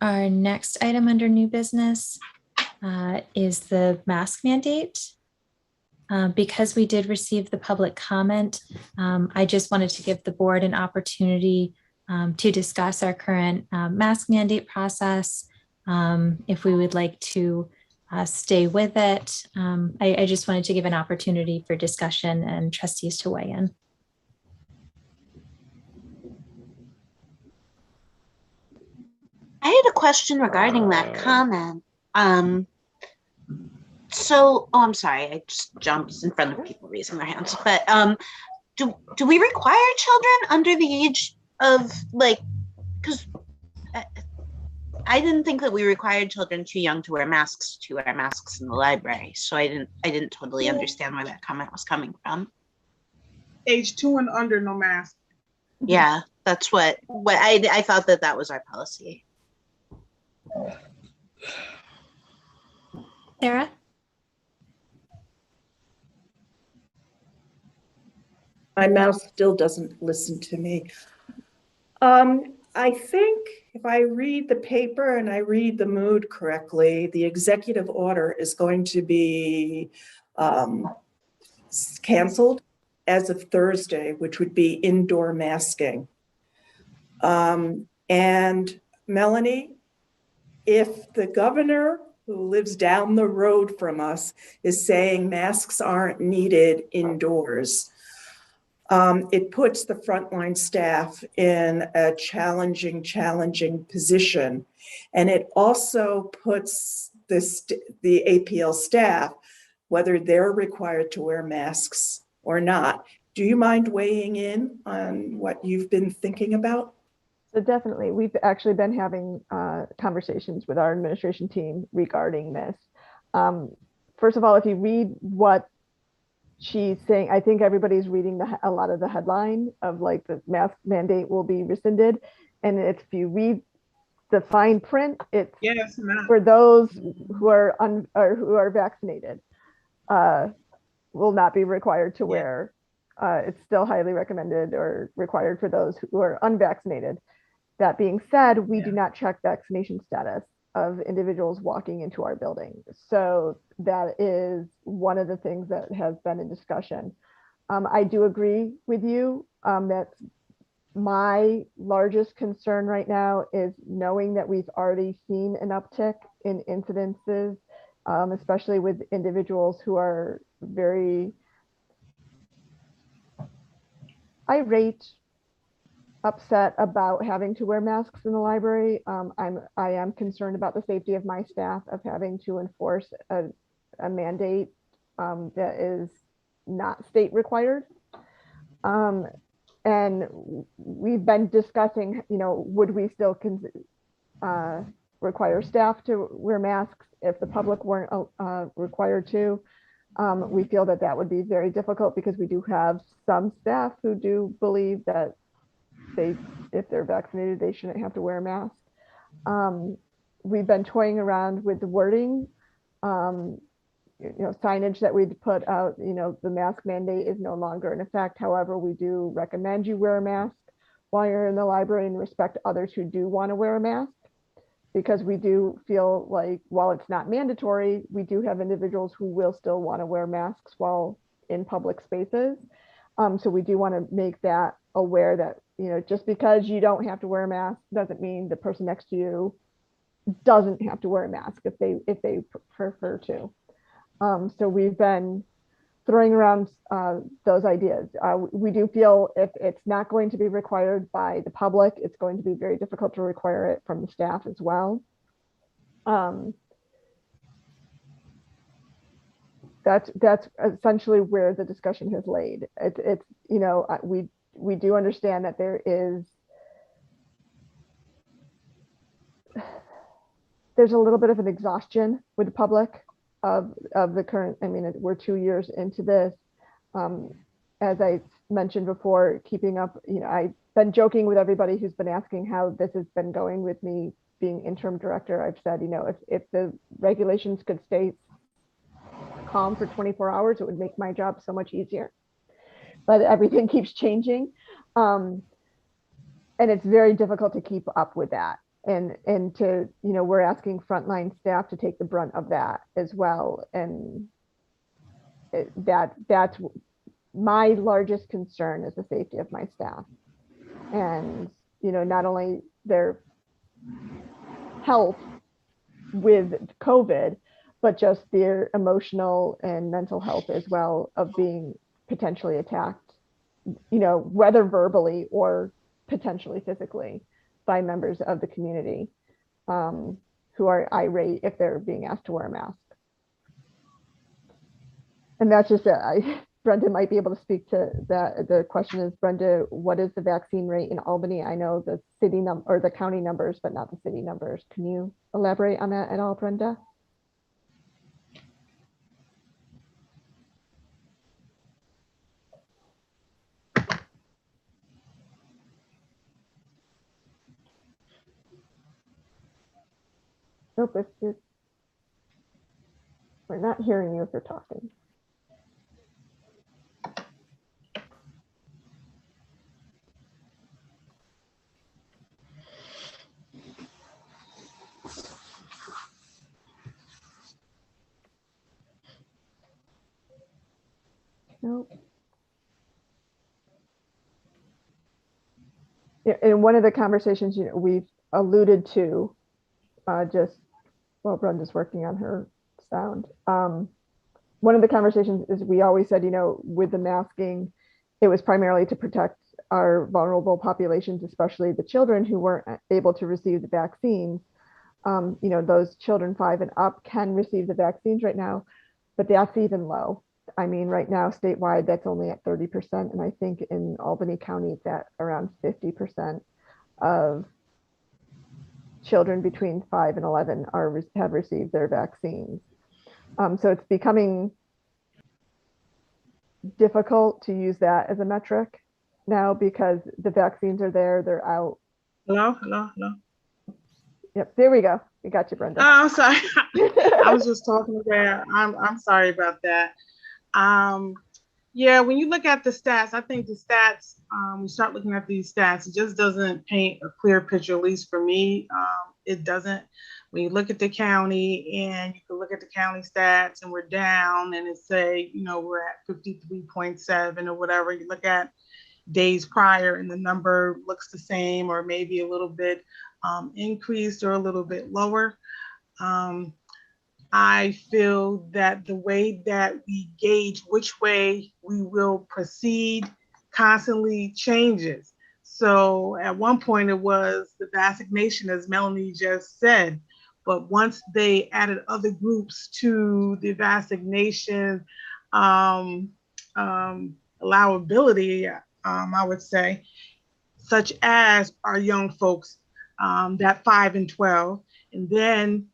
Our next item under new business is the mask mandate. Because we did receive the public comment, I just wanted to give the board an opportunity to discuss our current mask mandate process, if we would like to stay with it. I just wanted to give an opportunity for discussion and trustees to weigh in. I had a question regarding that comment. So, I'm sorry, I just jumped in front of people raising their hands. But do we require children under the age of because I didn't think that we required children too young to wear masks in the library. So I didn't totally understand where that comment was coming from. Age 2 and under, no mask. Yeah, that's what I thought that was our policy. Sarah? My mouse still doesn't listen to me. I think if I read the paper and I read the mood correctly, the executive order is going to be canceled as of Thursday, which would be indoor masking. And Melanie, if the governor who lives down the road from us is saying masks aren't needed indoors, it puts the frontline staff in a challenging position. And it also puts the APL staff, whether they're required to wear masks or not. Do you mind weighing in on what you've been thinking about? So definitely, we've actually been having conversations with our administration team regarding this. First of all, if you read what she's saying, I think everybody's reading a lot of the headline of like the mask mandate will be rescinded. And if you read the fine print, it's Yes, for those who are vaccinated, will not be required to wear. It's still highly recommended or required for those who are unvaccinated. That being said, we do not check vaccination status of individuals walking into our building. So that is one of the things that has been in discussion. I do agree with you that my largest concern right now is knowing that we've already seen an uptick in incidences, especially with individuals who are very irate, upset about having to wear masks in the library. I am concerned about the safety of my staff of having to enforce a mandate that is not state required. And we've been discussing, would we still require staff to wear masks if the public weren't required to? We feel that that would be very difficult because we do have some staff who do believe that if they're vaccinated, they shouldn't have to wear a mask. We've been toying around with the wording, signage that we'd put out, the mask mandate is no longer in effect. However, we do recommend you wear a mask while you're in the library and respect others who do want to wear a mask, because we do feel like while it's not mandatory, we do have individuals who will still want to wear masks while in public spaces. So we do want to make that aware that, just because you don't have to wear a mask doesn't mean the person next to you doesn't have to wear a mask if they prefer to. So we've been throwing around those ideas. We do feel if it's not going to be required by the public, it's going to be very difficult to require it from the staff as well. That's essentially where the discussion has laid. It's we do understand that there's a little bit of an exhaustion with the public of the current. I mean, we're 2 years into this. As I mentioned before, keeping up, I've been joking with everybody who's been asking how this has been going with me being interim director. I've said, if the regulations could stay calm for 24 hours, it would make my job so much easier. But everything keeps changing. And it's very difficult to keep up with that. And to, we're asking frontline staff to take the brunt of that as well. And that's my largest concern, is the safety of my staff. And, not only their health with COVID, but just their emotional and mental health as well, of being potentially attacked, whether verbally or potentially physically, by members of the community who are irate if they're being asked to wear a mask. And that's just it. Brenda might be able to speak to that. The question is, Brenda, what is the vaccine rate in Albany? I know the city number or the county numbers, but not the city numbers. Can you elaborate on that at all, Brenda? Nope, we're not hearing you if you're talking. Nope. Yeah, in one of the conversations, we've alluded to, just while Brenda's working on her sound. One of the conversations is we always said, with the masking, it was primarily to protect our vulnerable populations, especially the children who weren't able to receive the vaccines. Those children 5 and up can receive the vaccines right now, but that's even low. I mean, right now, statewide, that's only at 30%. And I think in Albany County, it's at around 50% of children between 5 and 11 have received their vaccines. So it's becoming difficult to use that as a metric now, because the vaccines are there, they're out. Hello. Yep, there we go. We got you, Brenda. Oh, I'm sorry. I was just talking there. I'm sorry about that. Yeah, when you look at the stats, I think the stats, we start looking at these stats, it just doesn't paint a clear picture, at least for me. It doesn't. When you look at the county, and you can look at the county stats, and we're down, and it say, we're at 53.7 or whatever. You look at days prior, and the number looks the same, or maybe a little bit increased or a little bit lower. I feel that the way that we gauge which way we will proceed constantly changes. So at one point it was the vaccination, as Melanie just said, but once they added other groups to the vaccination um, allowability, I would say, such as our young folks, that 5 and 12, and then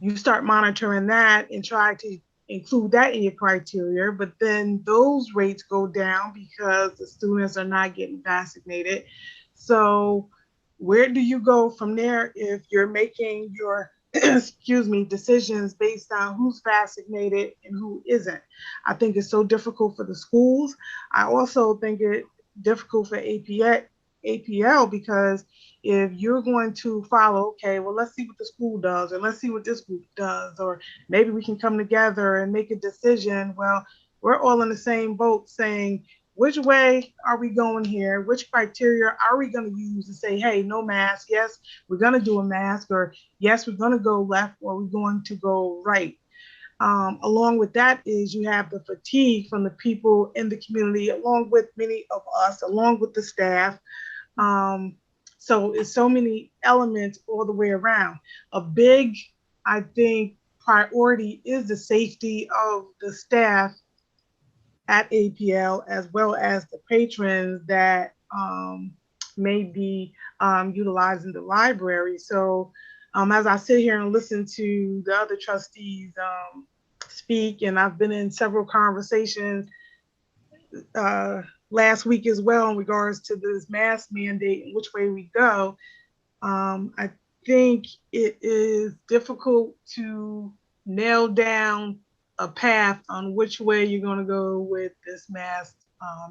you start monitoring that and try to include that in your criteria, but then those rates go down because the students are not getting vaccinated. So where do you go from there if you're making your decisions based on who's vaccinated and who isn't? I think it's so difficult for the schools. I also think it's difficult for APL because if you're going to follow, okay, well, let's see what the school does, or let's see what this group does, or maybe we can come together and make a decision. Well, we're all in the same boat saying, which way are we going here? Which criteria are we going to use to say, hey, no mask? Yes, we're going to do a mask, or yes, we're going to go left, or we're going to go right. Along with that is you have the fatigue from the people in the community, along with many of us, along with the staff. So it's so many elements all the way around. A big, I think, priority is the safety of the staff at APL, as well as the patrons that may be utilizing the library. So as I sit here and listen to the other trustees speak, and I've been in several conversations last week as well in regards to this mask mandate and which way we go, I think it is difficult to nail down a path on which way you're going to go with this mask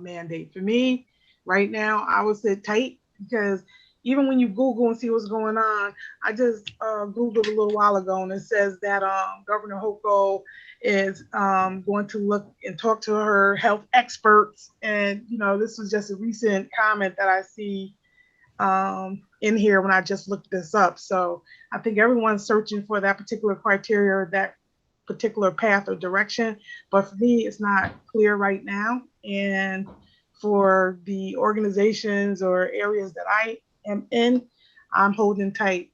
mandate. For me, right now, I would sit tight because even when you Google and see what's going on, I just Googled a little while ago and it says that Governor Hochul is going to look and talk to her health experts. And, you know, this was just a recent comment that I see in here when I just looked this up. So I think everyone's searching for that particular criteria, that particular path or direction. But for me, it's not clear right now. And for the organizations or areas that I am in, I'm holding tight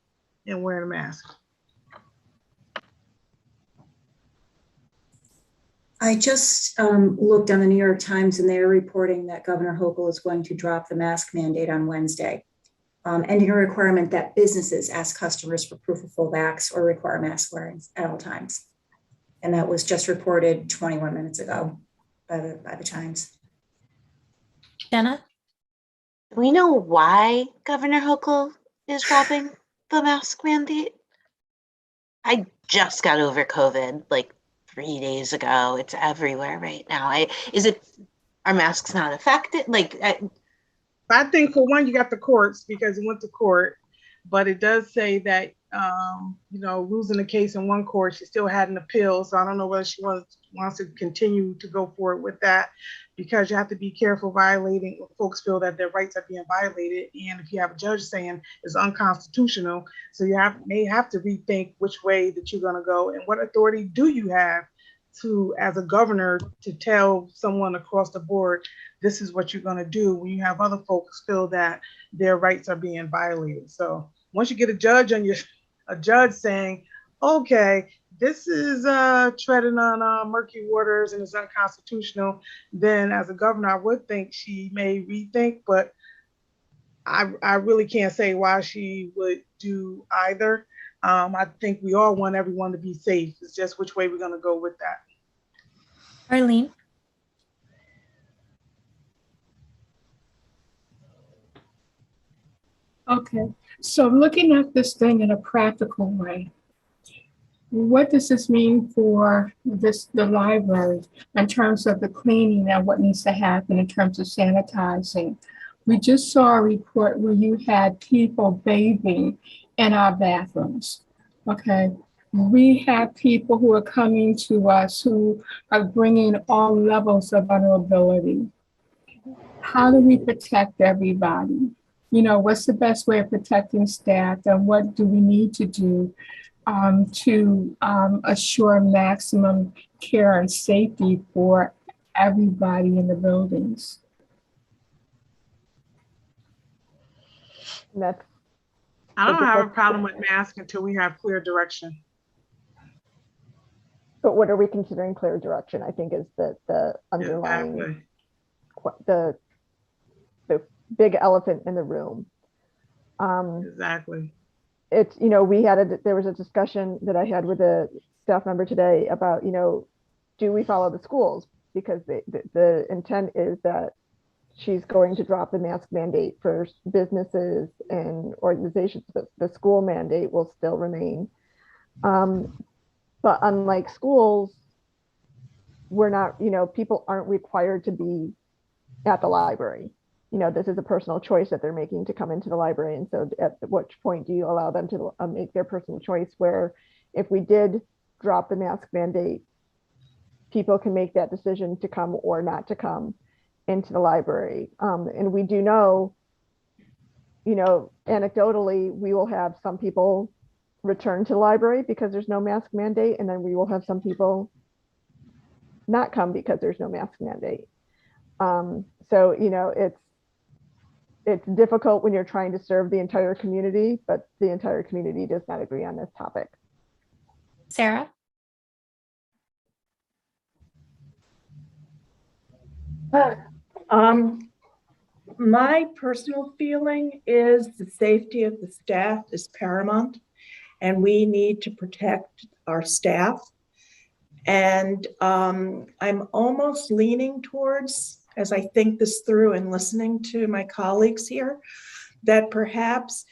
and wearing a mask. I just looked on the New York Times and they're reporting that Governor Hochul is going to drop the mask mandate on Wednesday, ending a requirement that businesses ask customers for proof of full vax or require mask wearing at all times. And that was just reported 21 minutes ago by the Times. Jenna? Do we know why Governor Hochul is dropping the mask mandate? I just got over COVID like 3 days ago. It's everywhere right now. Are masks not affected? I think for one, you got the courts because it went to court, but it does say that, you know, losing the case in one court, she still had an appeal. So I don't know whether she wants to continue to go forward with that, because you have to be careful violating, folks feel that their rights are being violated. And if you have a judge saying it's unconstitutional, so you may have to rethink which way that you're going to go and what authority do you have to, as a governor, to tell someone across the board, this is what you're going to do when you have other folks feel that their rights are being violated. So once you get a judge saying, okay, this is treading on murky waters and it's unconstitutional, then as a governor, I would think she may rethink, but I really can't say why she would do either. I think we all want everyone to be safe. It's just which way we're going to go with that. Arlene? Okay, so looking at this thing in a practical way, what does this mean for the library in terms of the cleaning and what needs to happen in terms of sanitizing? We just saw a report where you had people bathing in our bathrooms, okay? We have people who are coming to us who are bringing all levels of vulnerability. How do we protect everybody? You know, what's the best way of protecting staff and what do we need to do to assure maximum care and safety for everybody in the buildings. And that's, I don't Okay, have a that's- problem with masks until we have clear direction. but what are we considering clear direction? I think is the underlying, Exactly. the big elephant in the room. Exactly. It's, there was a discussion that I had with a staff member today about, do we follow the schools? Because the intent is that she's going to drop the mask mandate for businesses and organizations, but the school mandate will still remain. But unlike schools, we're not, people aren't required to be at the library. This is a personal choice that they're making to come into the library. And so at which point do you allow them to make their personal choice, where if we did drop the mask mandate, people can make that decision to come or not to come into the library. And we do know, anecdotally, we will have some people return to the library because there's no mask mandate. And then we will have some people not come because there's no mask mandate. So, it's difficult when you're trying to serve the entire community, but the entire community does not agree on this topic. Sarah? My personal feeling is the safety of the staff is paramount, and we need to protect our staff. And I'm almost leaning towards, as I think this through and listening to my colleagues here, that perhaps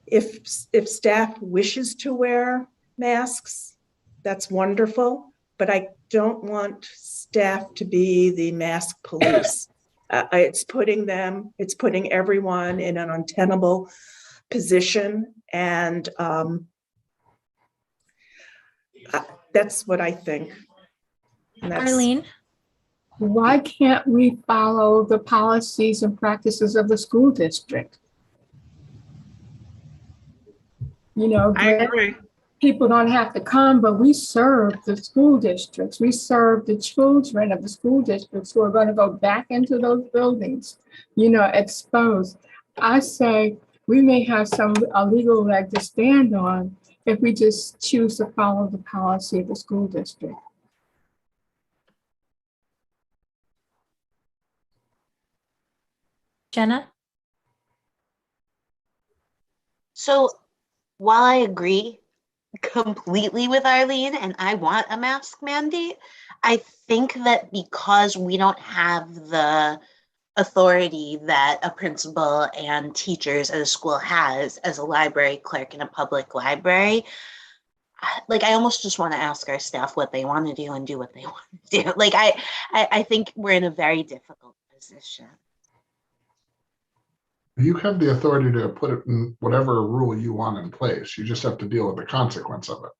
if staff wishes to wear masks, that's wonderful, but I don't want staff to be the mask police. It's putting everyone in an untenable position, and that's what I think. Arlene? Why can't we follow the policies and practices of the school district? I agree. People don't have to come, but we serve the school districts. We serve the children of the school districts who are going to go back into those buildings, exposed. I say we may have a legal leg to stand on if we just choose to follow the policy of the school district. Jenna? So while I agree completely with Arlene and I want a mask mandate, I think that because we don't have the authority that a principal and teachers at a school has as a library clerk in a public library, I almost just want to ask our staff what they want to do and do what they want to do. I think we're in a very difficult position. You have the authority to put it in whatever rule you want in place. You just have to deal with the consequence of it.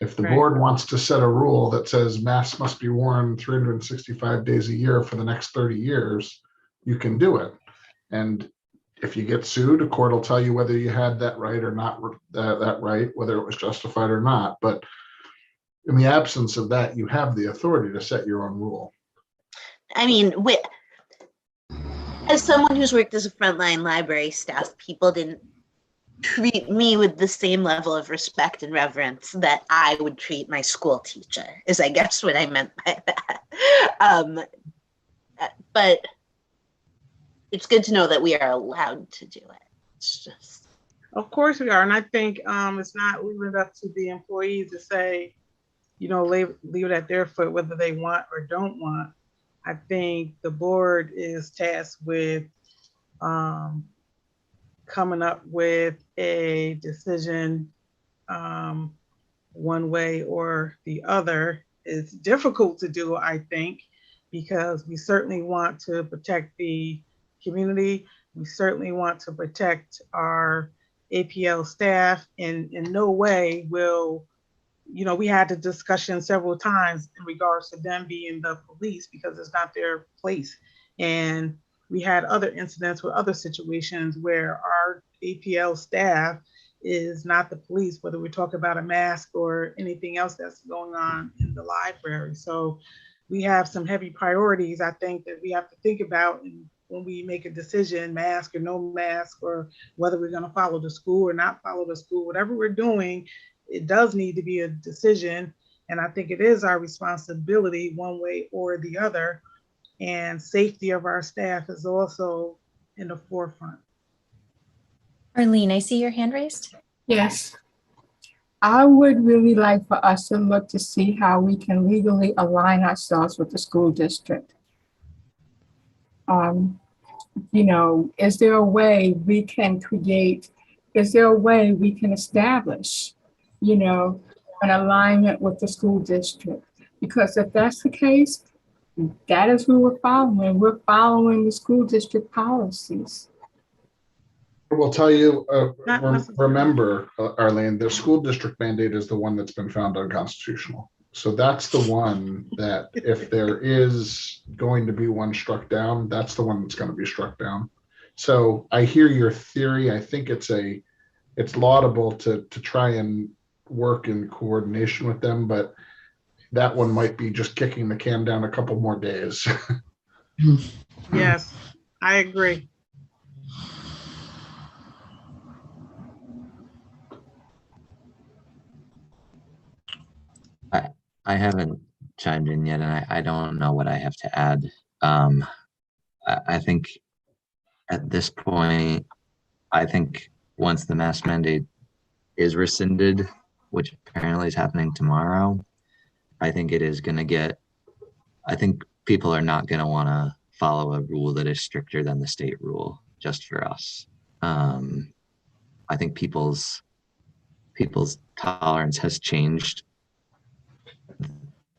If the board wants to set a rule that says masks must be worn 365 days a year for the next 30 years, you can do it. And if you get sued, a court will tell you whether you had that right or not, that right, whether it was justified or not. But in the absence of that, you have the authority to set your own rule. I mean, as someone who's worked as a frontline library staff, people didn't treat me with the same level of respect and reverence that I would treat my school teacher, is I guess what I meant by that. But it's good to know that we are allowed to do it. It's just. Of course we are. And I think it's not leaving it up to the employees to say, leave it at their foot, whether they want or don't want. I think the board is tasked with coming up with a decision one way or the other. It's difficult to do, I think, because we certainly want to protect the community. We certainly want to protect our APL staff. In no way will, we had the discussion several times in regards to them being the police, because it's not their place. And we had other incidents with other situations where our APL staff is not the police, whether we talk about a mask or anything else that's going on in the library. So we have some heavy priorities, I think, that we have to think about when we make a decision, mask or no mask, or whether we're going to follow the school or not follow the school. Whatever we're doing, it does need to be a decision. And I think it is our responsibility one way or the other. And safety of our staff is also in the forefront. Arlene, I see your hand raised. Yes. I would really like for us to look to see how we can legally align ourselves with the school district. You know, is there a way we can establish, you know, an alignment with the school district? Because if that's the case, that is who we're following. We're following the school district policies. I will tell you, remember, Arlene, the school district mandate is the one that's been found unconstitutional. So that's the one that if there is going to be one struck down, that's the one that's going to be struck down. So I hear your theory. I think it's laudable to try and work in coordination with them, but that one might be just kicking the can down a couple more days. Yes, I agree. I haven't chimed in yet, and I don't know what I have to add. I think at this point, I think once the mask mandate is rescinded, which apparently is happening tomorrow, I think it is going to get, I think people are not going to want to follow a rule that is stricter than the state rule just for us. I think people's tolerance has changed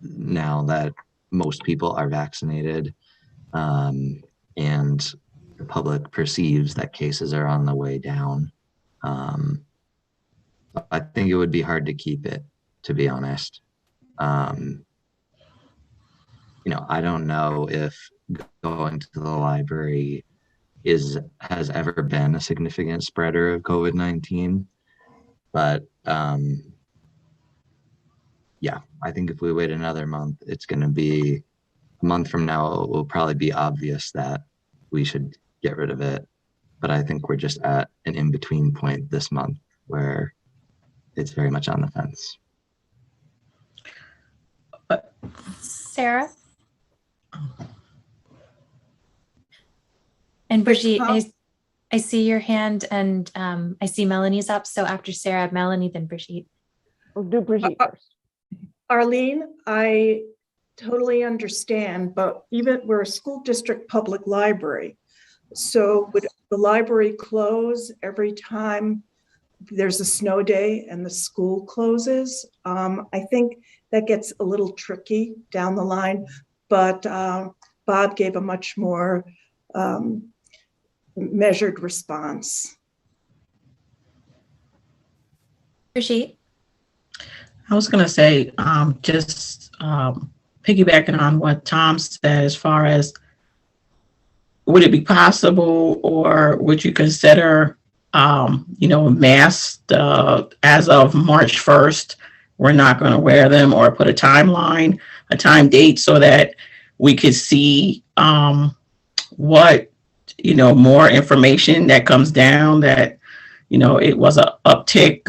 now that most people are vaccinated, and the public perceives that cases are on the way down. I think it would be hard to keep it, to be honest. You know, I don't know if going to the library has ever been a significant spreader of COVID-19, but yeah, I think if we wait another month, it's going to be a month from now, it will probably be obvious that we should get rid of it. But I think we're just at an in-between point this month where it's very much on the fence. Sarah? And Brigitte, I see your hand, and I see Melanie's up. So after Sarah, Melanie, then Brigitte. We'll do Brigitte first. Arlene, I totally understand, but even we're a school district public library. So would the library close every time there's a snow day and the school closes? I think that gets a little tricky down the line, but Bob gave a much more measured response. Brigitte? I was going to say, just piggybacking on what Tom said, as far as would it be possible, or would you consider, you know, masks as of March 1st, we're not going to wear them, or put a timeline, a time date, so that we could see what, you know, more information that comes down that, you know, it was an uptick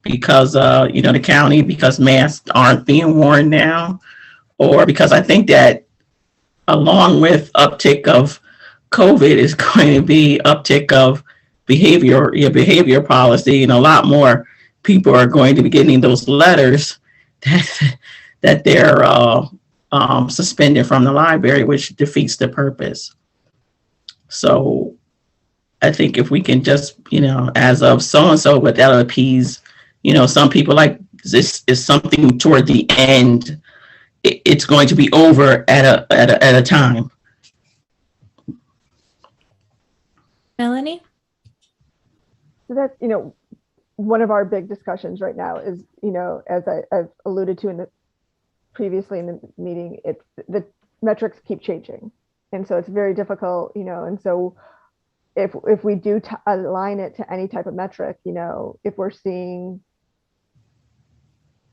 because, you know, the county, because masks aren't being worn now, or because I think that along with uptick of COVID is going to be uptick of behavior policy, and a lot more people are going to be getting those letters that they're suspended from the library, which defeats the purpose. So I think if we can just, you know, as of so-and-so, but that'll appease, you know, some people, like this is something toward the end, it's going to be over at a time. Melanie? So that's, you know, one of our big discussions right now is, you know, as I've alluded to previously in the meeting, the metrics keep changing. And so it's very difficult, you know, and so if we do align it to any type of metric, you know, if we're seeing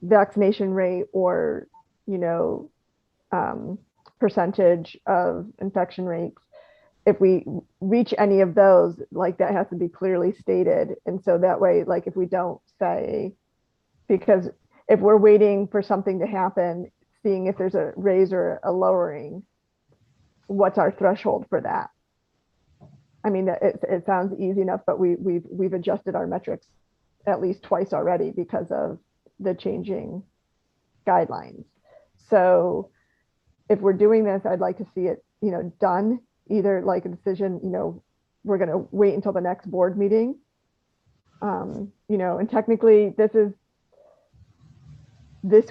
vaccination rate or, you know, percentage of infection rates, if we reach any of those, like that has to be clearly stated. And so that way, like if we don't say, because if we're waiting for something to happen, seeing if there's a raise or a lowering, what's our threshold for that? I mean, it sounds easy enough, but we've adjusted our metrics at least twice already because of the changing guidelines. So if we're doing this, I'd like to see it, you know, done, either like a decision, you know, we're going to wait until the next board meeting. You know, and technically this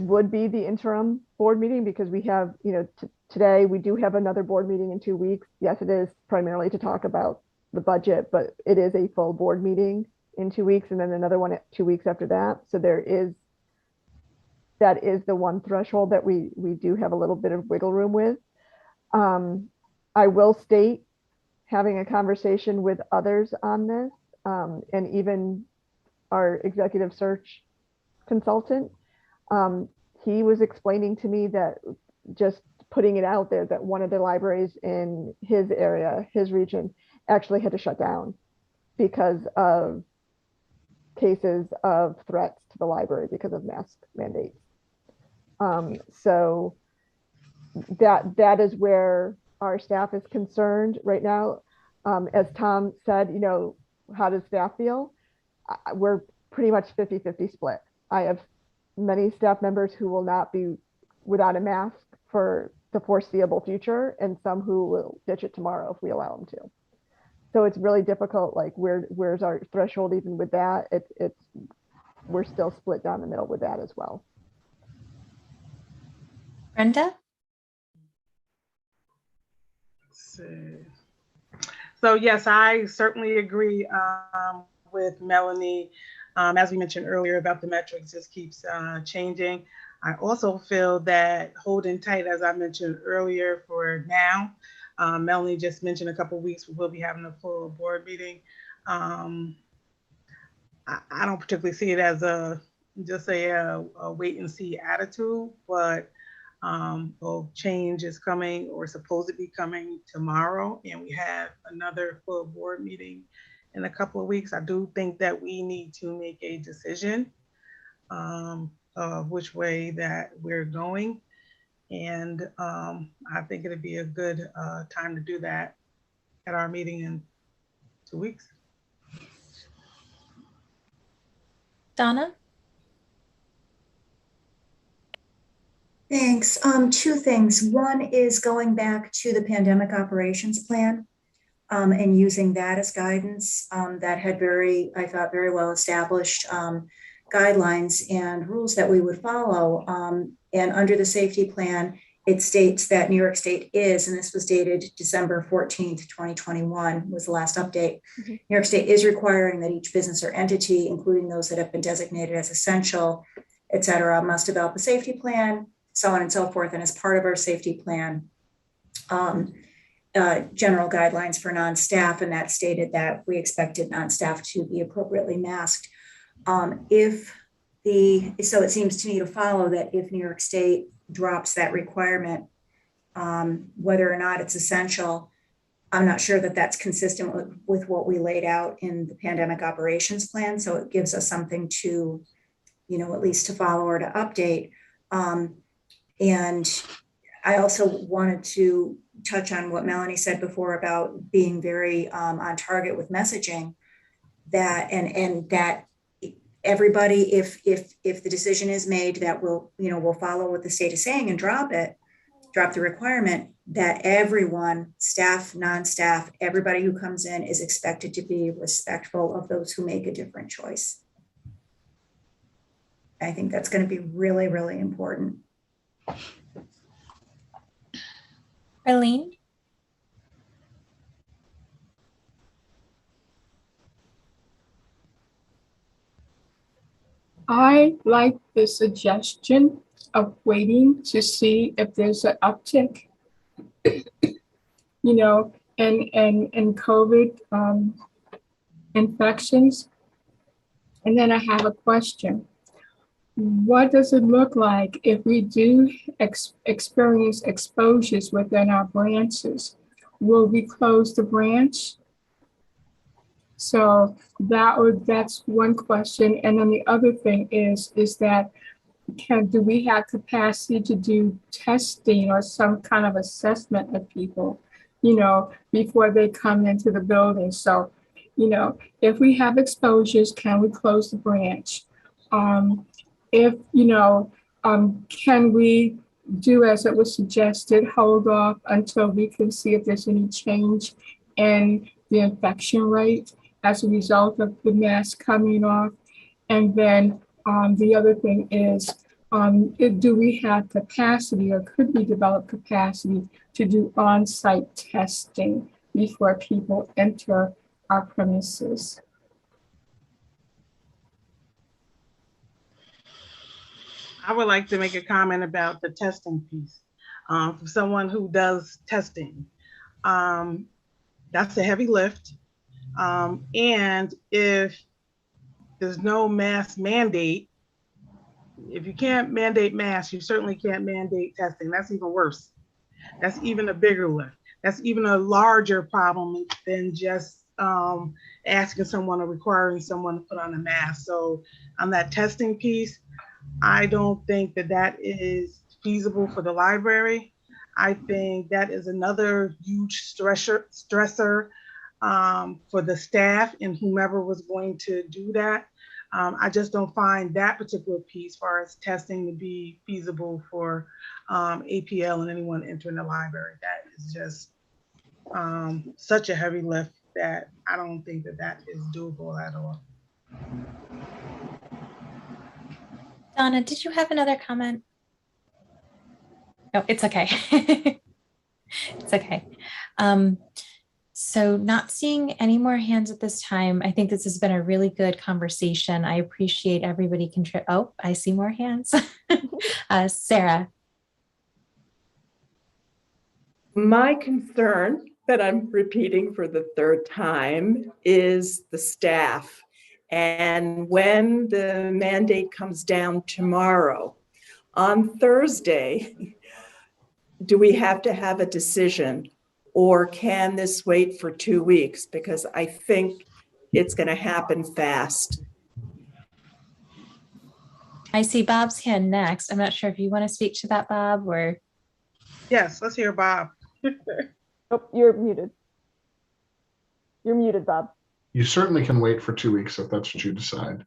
would be the interim board meeting because we have, you know, today we do have another board meeting in 2 weeks. Yes, it is primarily to talk about the budget, but it is a full board meeting in 2 weeks and then another one at 2 weeks after that. So that is the one threshold that we do have a little bit of wiggle room with. I will state, having a conversation with others on this, and even our executive search consultant, he was explaining to me that just putting it out there that one of the libraries in his area, his region, actually had to shut down because of cases of threats to the library because of mask mandates. So that is where our staff is concerned right now. As Tom said, you know, how does staff feel? We're pretty much 50-50 split. I have many staff members who will not be without a mask for the foreseeable future, and some who will ditch it tomorrow if we allow them to. So it's really difficult. Like, where's our threshold even with that? We're still split down the middle with that as well. Brenda? Let's see. So yes, I certainly agree with Melanie. As we mentioned earlier about the metrics, just keeps changing. I also feel that holding tight, as I mentioned earlier, for now. Melanie just mentioned a couple of weeks we'll be having a full board meeting. I don't particularly see it as a wait and see attitude, but change is coming or supposed to be coming tomorrow, and we have another full board meeting in a couple of weeks. I do think that we need to make a decision of which way that we're going. And I think it'd be a good time to do that at our meeting in 2 weeks. Donna? Thanks. Two things. One is going back to the pandemic operations plan and using that as guidance. That had I thought, very well established guidelines and rules that we would follow. And under the safety plan, it states that New York State is, and this was dated December 14th, 2021 was the last update. Mm-hmm. New York State is requiring that each business or entity, including those that have been designated as essential, et cetera, must develop a safety plan, so on and so forth. And as part of our safety plan, general guidelines for non-staff, and that stated that we expected non-staff to be appropriately masked. So it seems to me to follow that if New York State drops that requirement, whether or not it's essential, I'm not sure that that's consistent with what we laid out in the pandemic operations plan. So it gives us something to, you know, at least to follow or to update. And I also wanted to touch on what Melanie said before about being very on target with messaging, that and that everybody, if the decision is made that we'll follow what the state is saying and drop the requirement, that everyone, staff, non-staff, everybody who comes in is expected to be respectful of those who make a different choice. I think that's going to be really, really important. Arlene? I like the suggestion of waiting to see if there's an uptick. You know, and COVID infections. And then I have a question. What does it look like if we do experience exposures within our branches? Will we close the branch? So that's one question. And then the other thing is that do we have capacity to do testing or some kind of assessment of people, before they come into the building? So, if we have exposures, can we close the branch? If, can we do as it was suggested, hold off until we can see if there's any change in the infection rate as a result of the mask coming off? And then the other thing is, do we have capacity or could we develop capacity to do on-site testing before people enter our premises? I would like to make a comment about the testing piece. For someone who does testing, that's a heavy lift. And if there's no mask mandate, if you can't mandate masks, you certainly can't mandate testing. That's even worse. That's even a bigger lift. That's even a larger problem than just asking someone or requiring someone to put on a mask. So on that testing piece, I don't think that is feasible for the library. I think that is another huge stressor for the staff and whomever was going to do that. I just don't find that particular piece, as far as testing, to be feasible for APL and anyone entering the library. That is just such a heavy lift that I don't think that is doable at all. Donna, did you have another comment? No, it's okay. It's okay. So not seeing any more hands at this time. I think this has been a really good conversation. I appreciate everybody Oh, I see more hands. Sarah. My concern that I'm repeating for the third time is the staff. And when the mandate comes down tomorrow, on Thursday, do we have to have a decision, or can this wait for 2 weeks? Because I think it's going to happen fast. I see Bob's hand next. I'm not sure if you want to speak to that, Bob, or. Yes, let's hear Bob. Oh, you're muted. You're muted, Bob. You certainly can wait for 2 weeks if that's what you decide.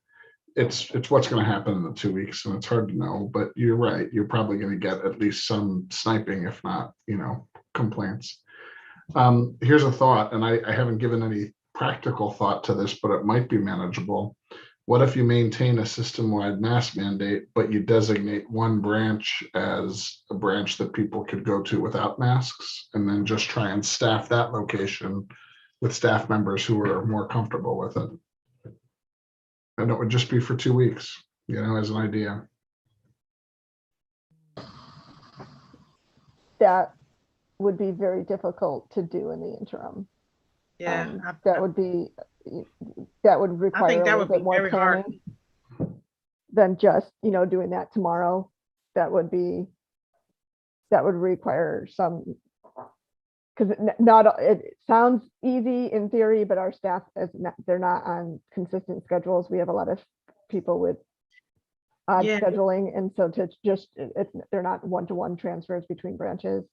It's what's going to happen in the 2 weeks, and it's hard to know, but you're right. You're probably going to get at least some sniping, if not, complaints. Here's a thought, and I haven't given any practical thought to this, but it might be manageable. What if you maintain a system-wide mask mandate, but you designate one branch as a branch that people could go to without masks, and then just try and staff that location with staff members who are more comfortable with it? And it would just be for 2 weeks, as an idea. That would be very difficult to do in the interim. Yeah, that would require I think that a would little bit be more very hard planning than just doing that tomorrow. That would require some, because it sounds easy in theory, but our staff they're not on consistent schedules. We have a lot of people with odd scheduling, and so they're not one-to-one transfers between branches,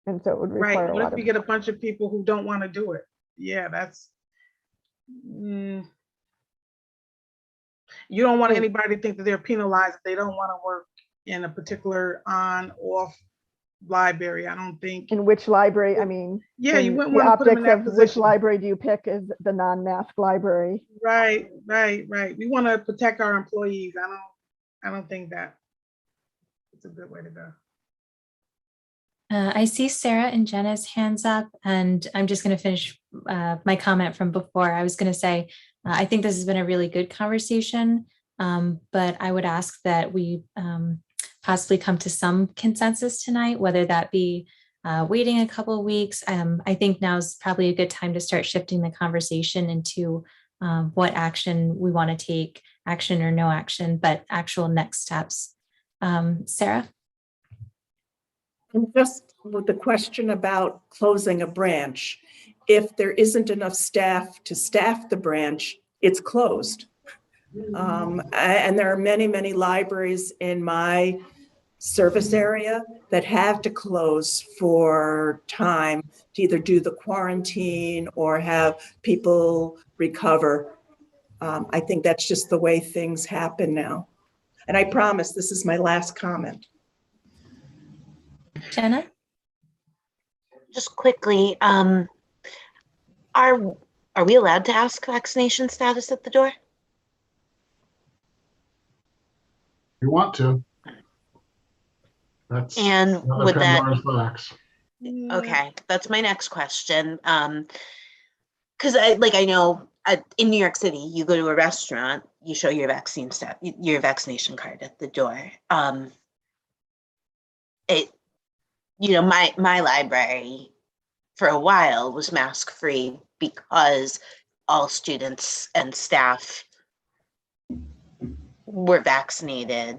and so it would require right. What if we get a bunch of people who don't want to do it? Yeah, that's you don't want anybody to think that they're penalized if they don't want to work in a particular on-off library. I don't think. In which library? I mean, yeah, you wouldn't the want to put them in optics that of position. which library do you pick is the non-mask library. Right. We want to protect our employees. I don't think that it's a good way to go. I see Sarah and Jenna's hands up, and I'm just going to finish my comment from before. I was going to say, I think this has been a really good conversation, but I would ask that we possibly come to some consensus tonight, whether that be waiting a couple of weeks. I think now's probably a good time to start shifting the conversation into what action we want to take, action or no action, but actual next steps. Sarah? And just with the question about closing a branch, if there isn't enough staff to staff the branch, it's closed. And there are many, many libraries in my service area that have to close for time to either do the quarantine or have people recover. I think that's just the way things happen now. And I promise this is my last comment. Jenna? Just quickly, are we allowed to ask vaccination status at the door? You want to. That's And another would that, Pandora's box. okay, that's my next question. Because I know in New York City, you go to a restaurant, you show your your vaccination card at the door. My library for a while was mask free because all students and staff were vaccinated.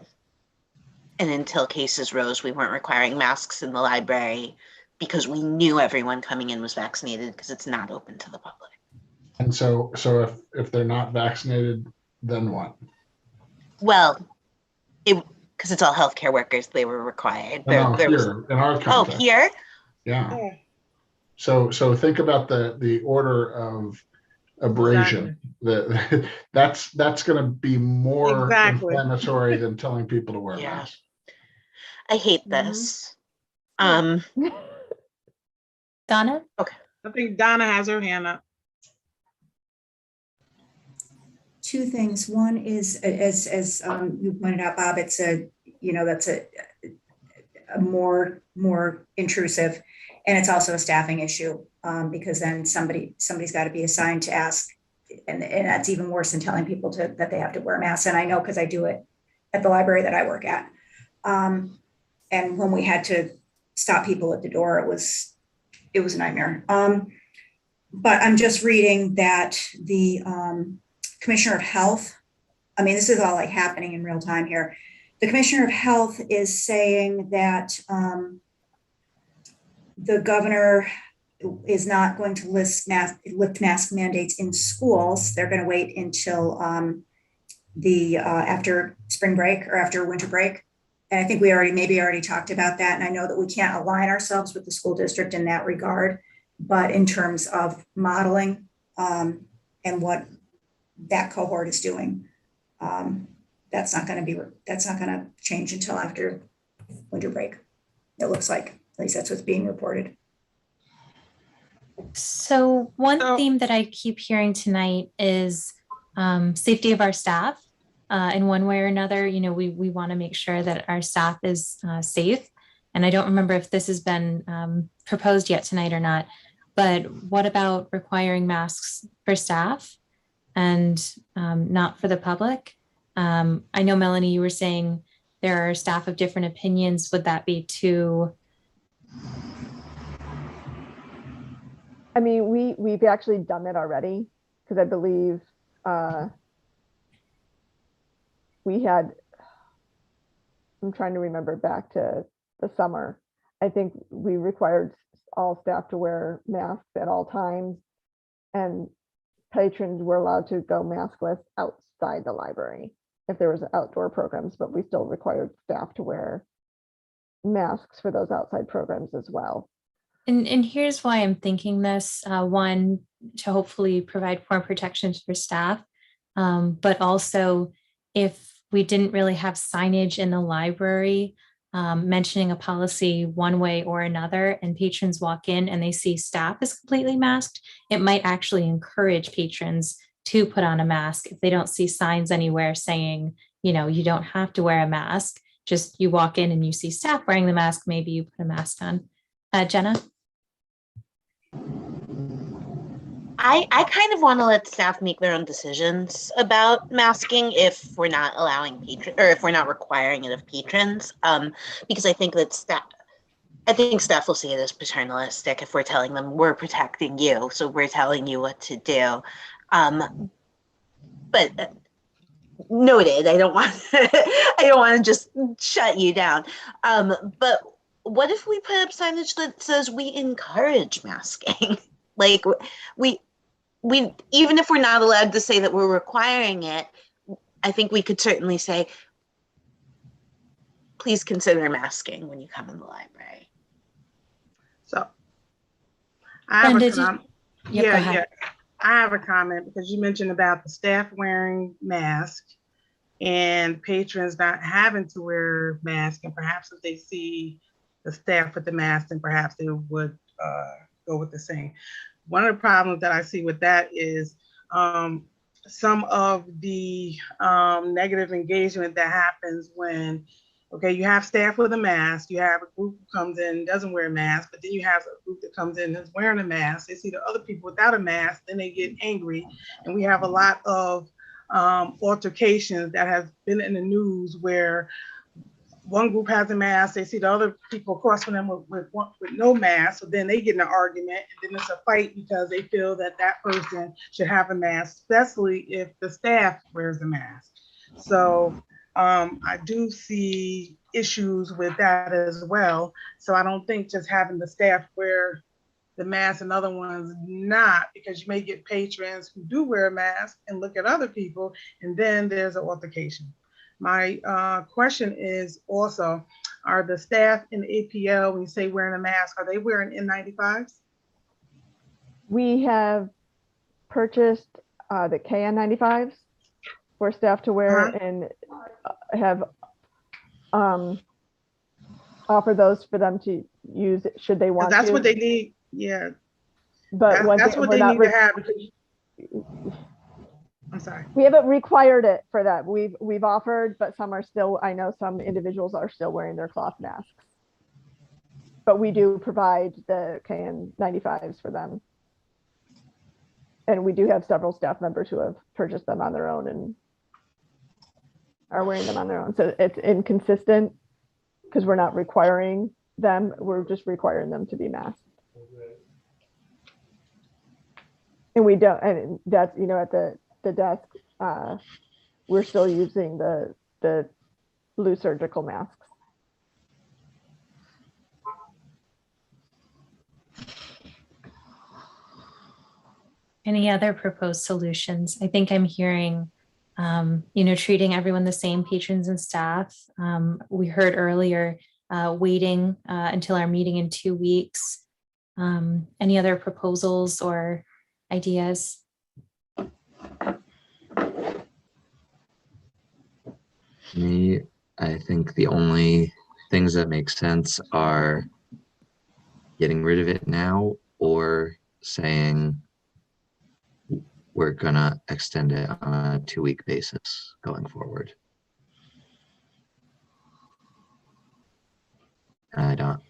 And until cases rose, we weren't requiring masks in the library because we knew everyone coming in was vaccinated because it's not open to the public. And so if they're not vaccinated, then what? Well, because it's all healthcare workers, they were required. In our context. Oh, here? Yeah. So think about the order of abrasion. That's going to be more inflammatory than telling people to wear masks. I hate this. Donna? Okay. I think Donna has her hand up. Two things. One is, as you pointed out, Bob, it's that's a more intrusive, and it's also a staffing issue because then somebody's got to be assigned to ask, and that's even worse than telling people that they have to wear masks. And I know because I do it at the library that I work at. And when we had to stop people at the door, it was a nightmare. But I'm just reading that the Commissioner of Health, I mean, this is all like happening in real time here. The Commissioner of Health is saying that the governor is not going to lift mask mandates in schools. They're going to wait until after spring break or after winter break. And I think we already talked about that. And I know that we can't align ourselves with the school district in that regard, but in terms of modeling and what that cohort is doing, that's not going to change until after winter break. It looks like, at least that's what's being reported. So one theme that I keep hearing tonight is safety of our staff. In one way or another, we want to make sure that our staff is safe. And I don't remember if this has been proposed yet tonight or not, but what about requiring masks for staff and not for the public? I know, Melanie, you were saying there are staff of different opinions. Would that be too? I mean, we've actually done that already because I believe we had, I'm trying to remember back to the summer. I think we required all staff to wear masks at all times, and patrons were allowed to go maskless outside the library if there was outdoor programs, but we still required staff to wear masks for those outside programs as well. And here's why I'm thinking this. One, to hopefully provide more protections for staff, but also if we didn't really have signage in the library mentioning a policy one way or another, and patrons walk in and they see staff is completely masked, it might actually encourage patrons to put on a mask if they don't see signs anywhere saying, you don't have to wear a mask. Just you walk in and you see staff wearing the mask, maybe you put a mask on. Jenna? I kind of want to let staff make their own decisions about masking if we're not allowing patrons, or if we're not requiring it of patrons, because I think that I think staff will see it as paternalistic if we're telling them we're protecting you, so we're telling you what to do. But noted. I don't want I don't want to just shut you down. But what if we put up signage that says we encourage masking? Like we even if we're not allowed to say that we're requiring it, I think we could certainly say, please consider masking when you come in the library. So I have Brenda, a comment. Yep, go ahead. I have a comment because you mentioned about the staff wearing masks and patrons not having to wear masks, and perhaps if they see the staff with the mask, then perhaps they would go with the same. One of the problems that I see with that is some of the negative engagement that happens when, okay, you have staff with a mask, you have a group who comes in and doesn't wear a mask, but then you have a group that comes in and is wearing a mask. They see the other people without a mask, then they get angry. And we have a lot of altercations that have been in the news where one group has a mask, they see the other people across from them with no mask, so then they get in an argument, and then it's a fight because they feel that that person should have a mask, especially if the staff wears a mask. So I do see issues with that as well. So I don't think just having the staff wear the mask and other ones not, because you may get patrons who do wear a mask and look at other people, and then there's an altercation. My question is also, are the staff in the APL, when you say wearing a mask, are they wearing N95s? We have purchased the KN95s for staff to wear and have offered those for them to use should they want to. That's what they need, yeah. But that's what they need to have. I'm sorry. We haven't required it for that. We've offered, but some are still, I know some individuals are still wearing their cloth masks. But we do provide the KN95s for them. And we do have several staff members who have purchased them on their own and are wearing them on their own. So it's inconsistent because we're not requiring them. We're just requiring them to be masked. And we don't, and that's, at the desk, we're still using the blue surgical masks. Any other proposed solutions? I think I'm hearing, treating everyone the same, patrons and staff. We heard earlier, waiting until our meeting in 2 weeks. Any other proposals or ideas? Me, I think the only things that make sense are getting rid of it now or saying we're gonna extend it on a 2-week basis going forward. I don't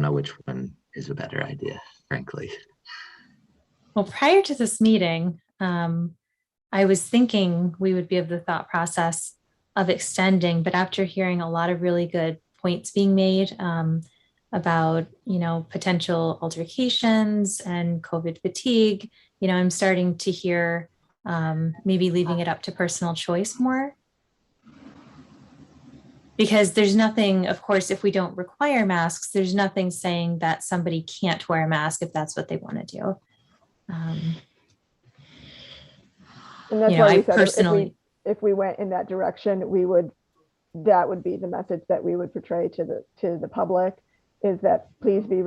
know which one is a better idea, frankly. Well, prior to this meeting, I was thinking we would be of the thought process of extending, but after hearing a lot of really good points being made about, potential altercations and COVID fatigue, I'm starting to hear maybe leaving it up to personal choice more. Because there's nothing, of course, if we don't require masks, there's nothing saying that somebody can't wear a mask if that's what they want to do. And that's why we said if we went in that direction, that would be the message that we would portray to the public, is that please be,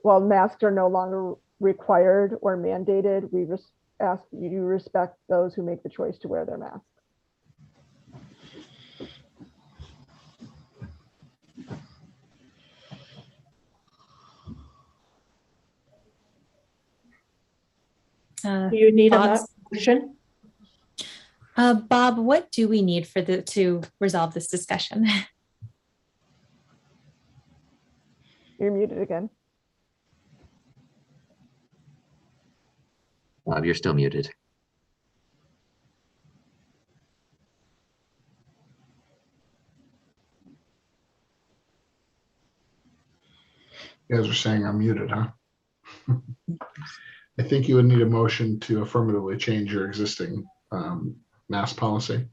while masks are no longer required or mandated, we ask you to respect those who make the choice to wear their mask. Do you need a motion? Bob, what do we need to resolve this discussion? You're muted again. Bob, you're still muted. You guys are saying I'm muted, huh? I think you would need a motion to affirmatively change your existing mask policy.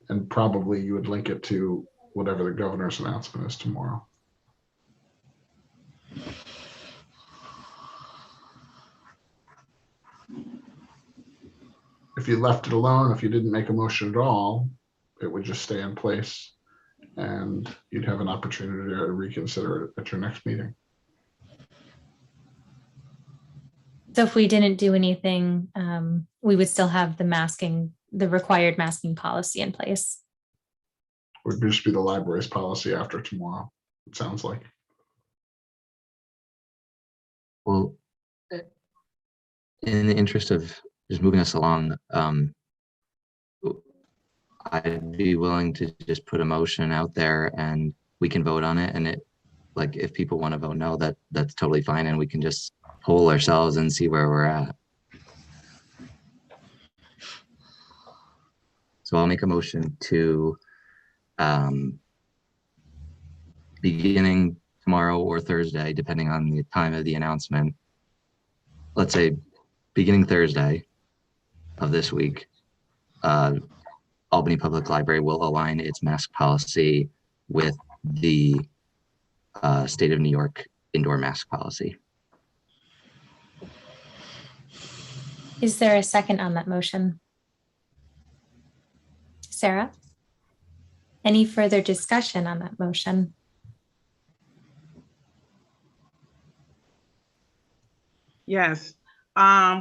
And probably you would link it to whatever the governor's announcement is tomorrow. If you left it alone, if you didn't make a motion at all, it would just stay in place and you'd have an opportunity to reconsider it at your next meeting. So if we didn't do anything, we would still have the required masking policy in place. It would just be the library's policy after tomorrow, it sounds like. Well, in the interest of just moving us along, I'd be willing to just put a motion out there and we can vote on it. And it, like, if people want to vote no, that's totally fine. And we can just poll ourselves and see where we're at. So I'll make a motion to beginning tomorrow or Thursday, depending on the time of the announcement. Let's say beginning Thursday of this week, Albany Public Library will align its mask policy with the state of New York indoor mask policy. Is there a second on that motion? Sarah? Any further discussion on that motion? Yes.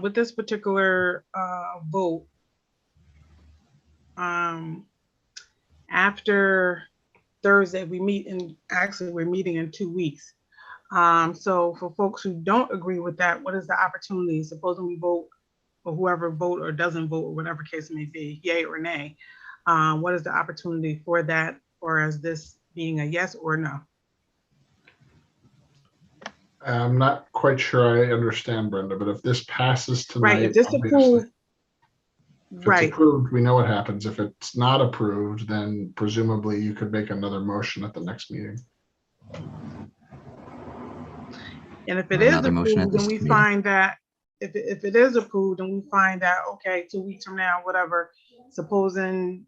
With this particular vote, after Thursday, we're meeting in 2 weeks. So for folks who don't agree with that, what is the opportunity? Supposing we vote, or whoever vote or doesn't vote, or whatever case may be, yay or nay, what is the opportunity for that, or as this being a yes or no? I'm not quite sure I understand, Brenda, but if this passes tonight, Right, if this approved, if right. it's approved, we know what happens. If it's not approved, then presumably you could make another motion at the next meeting. And if it is Another motion at approved, then this we meeting. find that, if it is approved, and we find that, okay, 2 weeks from now, whatever, supposing,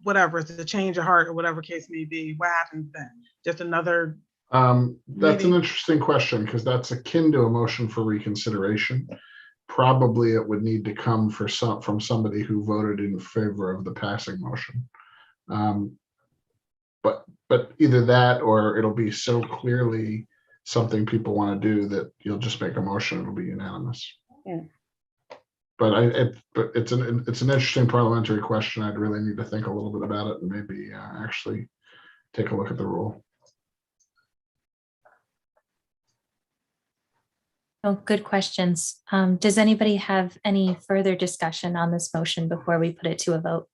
whatever, it's a change of heart or whatever case may be, what happens then? Just another That's an meeting? interesting question because that's akin to a motion for reconsideration. Probably it would need to come from somebody who voted in favor of the passing motion. But either that or it'll be so clearly something people want to do that you'll just make a motion, it'll be unanimous. Yeah. But it's an interesting parliamentary question. I'd really need to think a little bit about it and maybe actually take a look at the rule. Oh, good questions. Does anybody have any further discussion on this motion before we put it to a vote?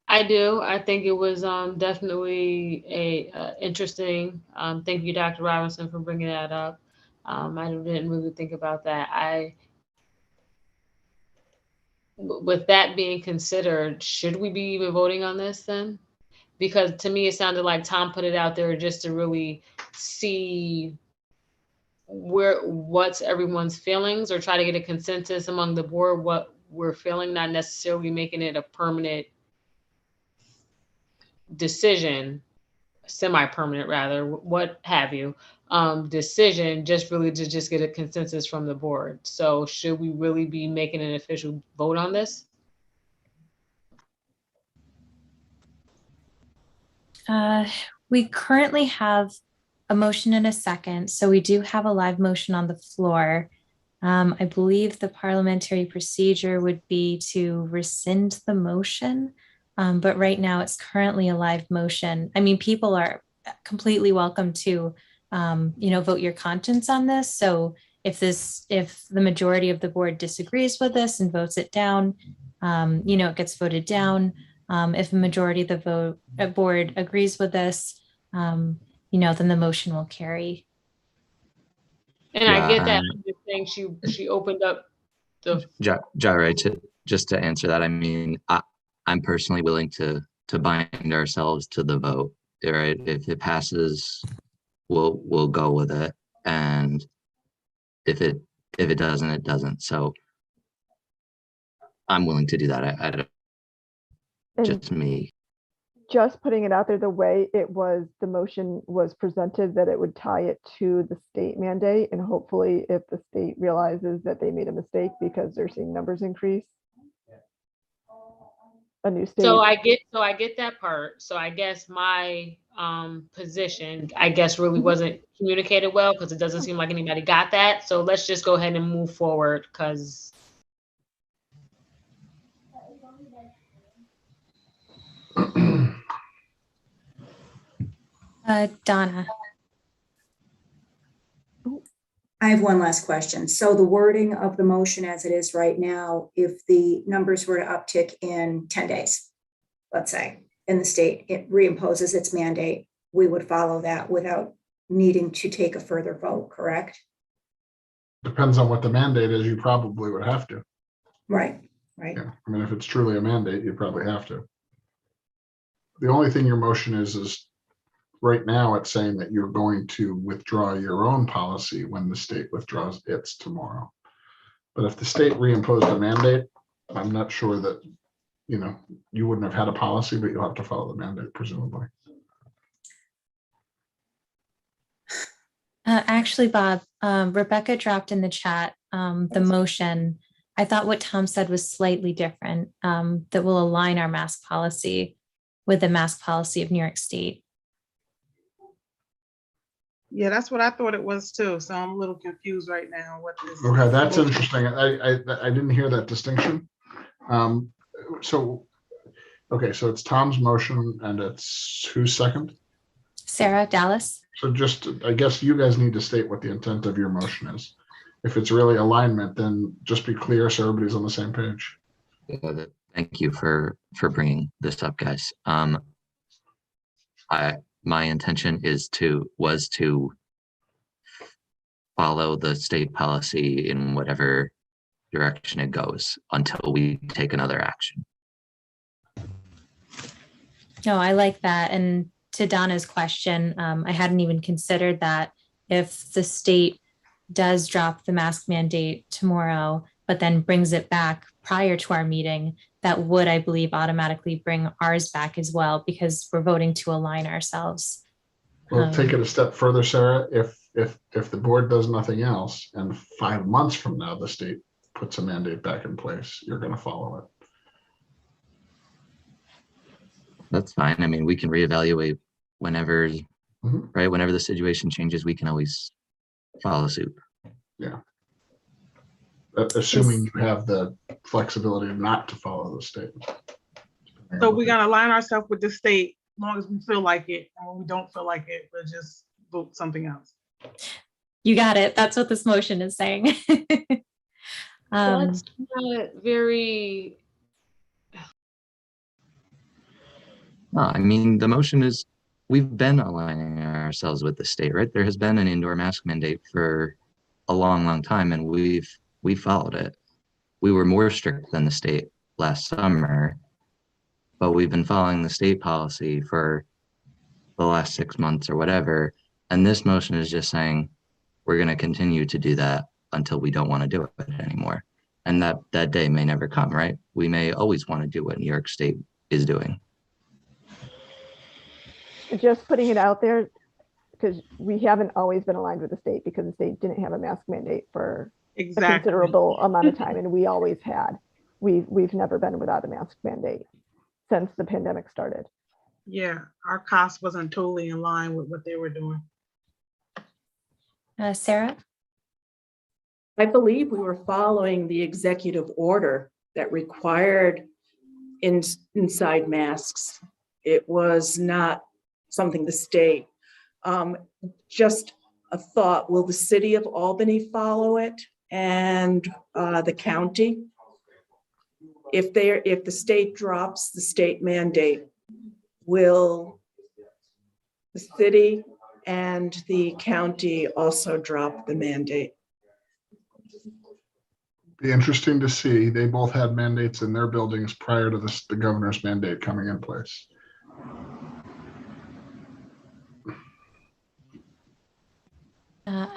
I do. I think it was definitely interesting. Thank you, Dr. Robinson, for bringing that up. I didn't really think about that. With that being considered, should we be even voting on this then? Because to me, it sounded like Tom put it out there just to really see what's everyone's feelings, or try to get a consensus among the board what we're feeling, not necessarily making it a permanent decision, semi-permanent rather, what have you, decision, just really to just get a consensus from the board. So should we really be making an official vote on this? We currently have a motion and a second, so we do have a live motion on the floor. I believe the parliamentary procedure would be to rescind the motion, but right now it's currently a live motion. I mean, people are completely welcome to, vote your conscience on this. So if the majority of the board disagrees with this and votes it down, it gets voted down. If a majority of the board agrees with this, then the motion will carry. And I get that. I'm just saying she opened up the. Jare, just to answer that, I mean, I'm personally willing to bind ourselves to the vote. Right? If it passes we'll go with it. And if it doesn't, it doesn't. So I'm willing to do that. I don't, And just me. just putting it out there, the way it was, the motion was presented, that it would tie it to the state mandate. And hopefully if the state realizes that they made a mistake because they're seeing numbers increase, a new state. So I get that part. So I guess my position, I guess, really wasn't communicated well, because it doesn't seem like anybody got that. So let's just go ahead and move forward, because Donna. I have one last question. So the wording of the motion as it is right now, if the numbers were to uptick in 10 days, let's say, and the state it reimposes its mandate, we would follow that without needing to take a further vote, correct? Depends on what the mandate is, you probably would have to. Right, right. Yeah, I mean, if it's truly a mandate, you probably have to. The only thing your motion is right now it's saying that you're going to withdraw your own policy when the state withdraws its tomorrow. But if the state reimposed a mandate, I'm not sure that, you know, you wouldn't have had a policy, but you'll have to follow the mandate presumably. Actually, Bob, Rebecca dropped in the chat the motion. I thought what Tom said was slightly different, that will align our mask policy with the mask policy of New York State. Yeah, that's what I thought it was too. So I'm a little confused right now. What this? Okay, that's interesting. I didn't hear that distinction. So it's Tom's motion and it's who's second? Sarah Dallas. So just, I guess you guys need to state what the intent of your motion is. If it's really alignment, then just be clear so everybody's on the same page. Yeah, thank you for bringing this up, guys. My intention was to follow the state policy in whatever direction it goes until we take another action. No, I like that. And to Donna's question, I hadn't even considered that if the state does drop the mask mandate tomorrow, but then brings it back prior to our meeting, that would, I believe, automatically bring ours back as well, because we're voting to align ourselves. Well, take it a step further, Sarah. If the board does nothing else and 5 months from now, the state puts a mandate back in place, you're going to follow it. That's fine. I mean, we can reevaluate whenever, Mhm. right? Whenever the situation changes, we can always follow suit. Yeah. Assuming you have the flexibility not to follow the state. So we're gonna align ourselves with the state as long as we feel like it. And when we don't feel like it, we'll just vote something else. You got it. That's what this motion is saying. that's not very. No, I mean, the motion is, we've been aligning ourselves with the state, right? There has been an indoor mask mandate for a long, long time, and we followed it. We were more strict than the state last summer, but we've been following the state policy for the last 6 months or whatever. And this motion is just saying, we're going to continue to do that until we don't want to do it anymore. And that day may never come, right? We may always want to do what New York State is doing. Just putting it out there, because we haven't always been aligned with the state, because the state didn't have a mask mandate for a considerable amount of time, and we always had. We've never been without a mask mandate since the pandemic started. Yeah, our cost wasn't totally in line with what they were doing. Sarah? I believe we were following the executive order that required inside masks. It was not something the state. Just a thought, will the city of Albany follow it and the county? If the state drops the state mandate, will the city and the county also drop the mandate? Be interesting to see. They both had mandates in their buildings prior to the governor's mandate coming in place.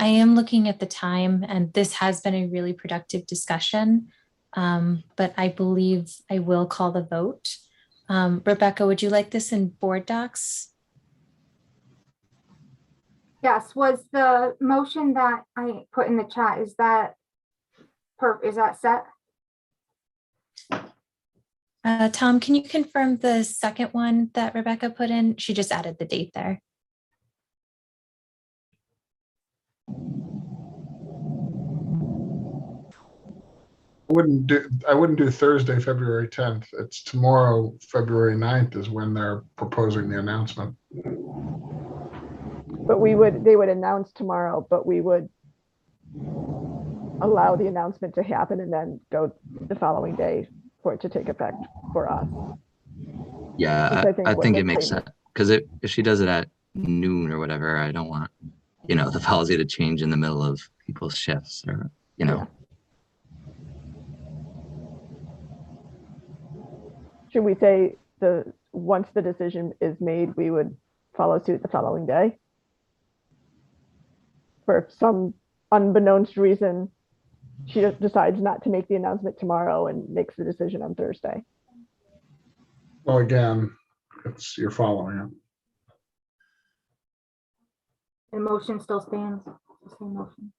am looking at the time, and this has been a really productive discussion, but I believe I will call the vote. Rebecca, would you like this in board docs? Yes, was the motion that I put in the chat, is that set? Tom, can you confirm the second one that Rebecca put in? She just added the date there. I wouldn't do Thursday, February 10th. It's tomorrow, February 9th is when they're proposing the announcement. But they would announce tomorrow, but we would allow the announcement to happen and then go the following day for it to take effect for us. Yeah, Which I what think the it makes statement- sense because if she does it at noon or whatever, I don't want, the policy to change in the middle of people's shifts or, Yeah. Should we say once the decision is made, we would follow suit the following day? For some unbeknownst reason, she just decides not to make the announcement tomorrow and makes the decision on Thursday. Well, again, you're following it. The motion still stands, the same motion.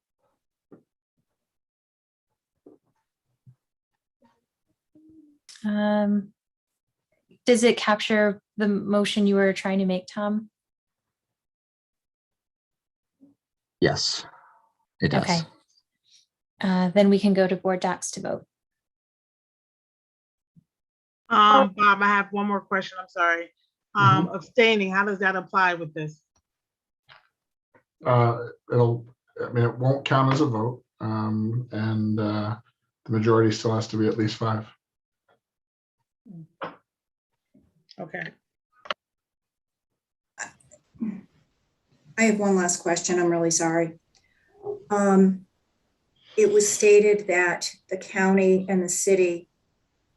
Does it capture the motion you were trying to make, Tom? Yes, it does. Okay. Then we can go to board docs to vote. Bob, I have one more question. I'm sorry. Abstaining, how does that apply with this? It won't count as a vote. And the majority still has to be at least 5. Okay. I have one last question. I'm really sorry. It was stated that the county and the city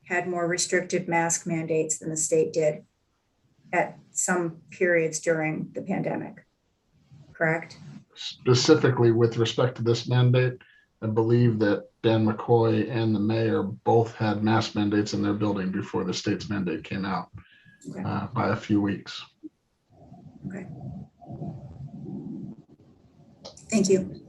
had more restrictive mask mandates than the state did at some periods during the pandemic, correct? Specifically with respect to this mandate, I believe that Dan McCoy and the mayor both had mask mandates in their building before the state's mandate came out by a few weeks. Okay. Thank you.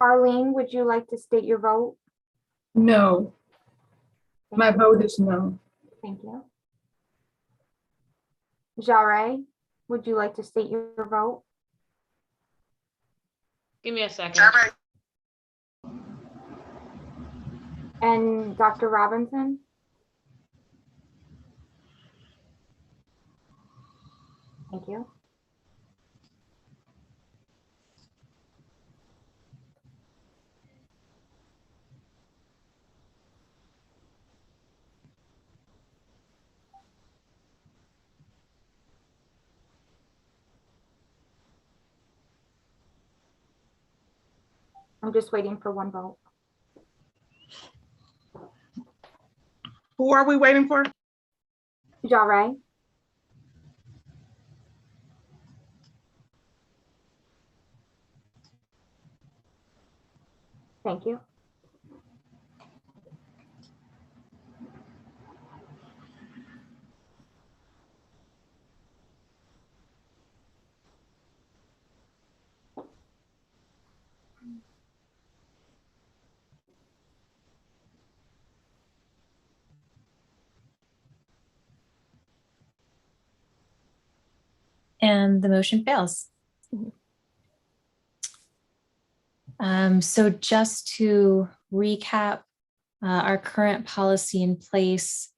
Arlene, would you like to state your vote? No, my vote is no. Thank you. Jare, would you like to state your vote? Give me a second. And Dr. Robinson? Thank you. I'm just waiting for one vote. Who are we waiting for? Jare? Thank you. And the motion fails. So just to recap, our current policy in place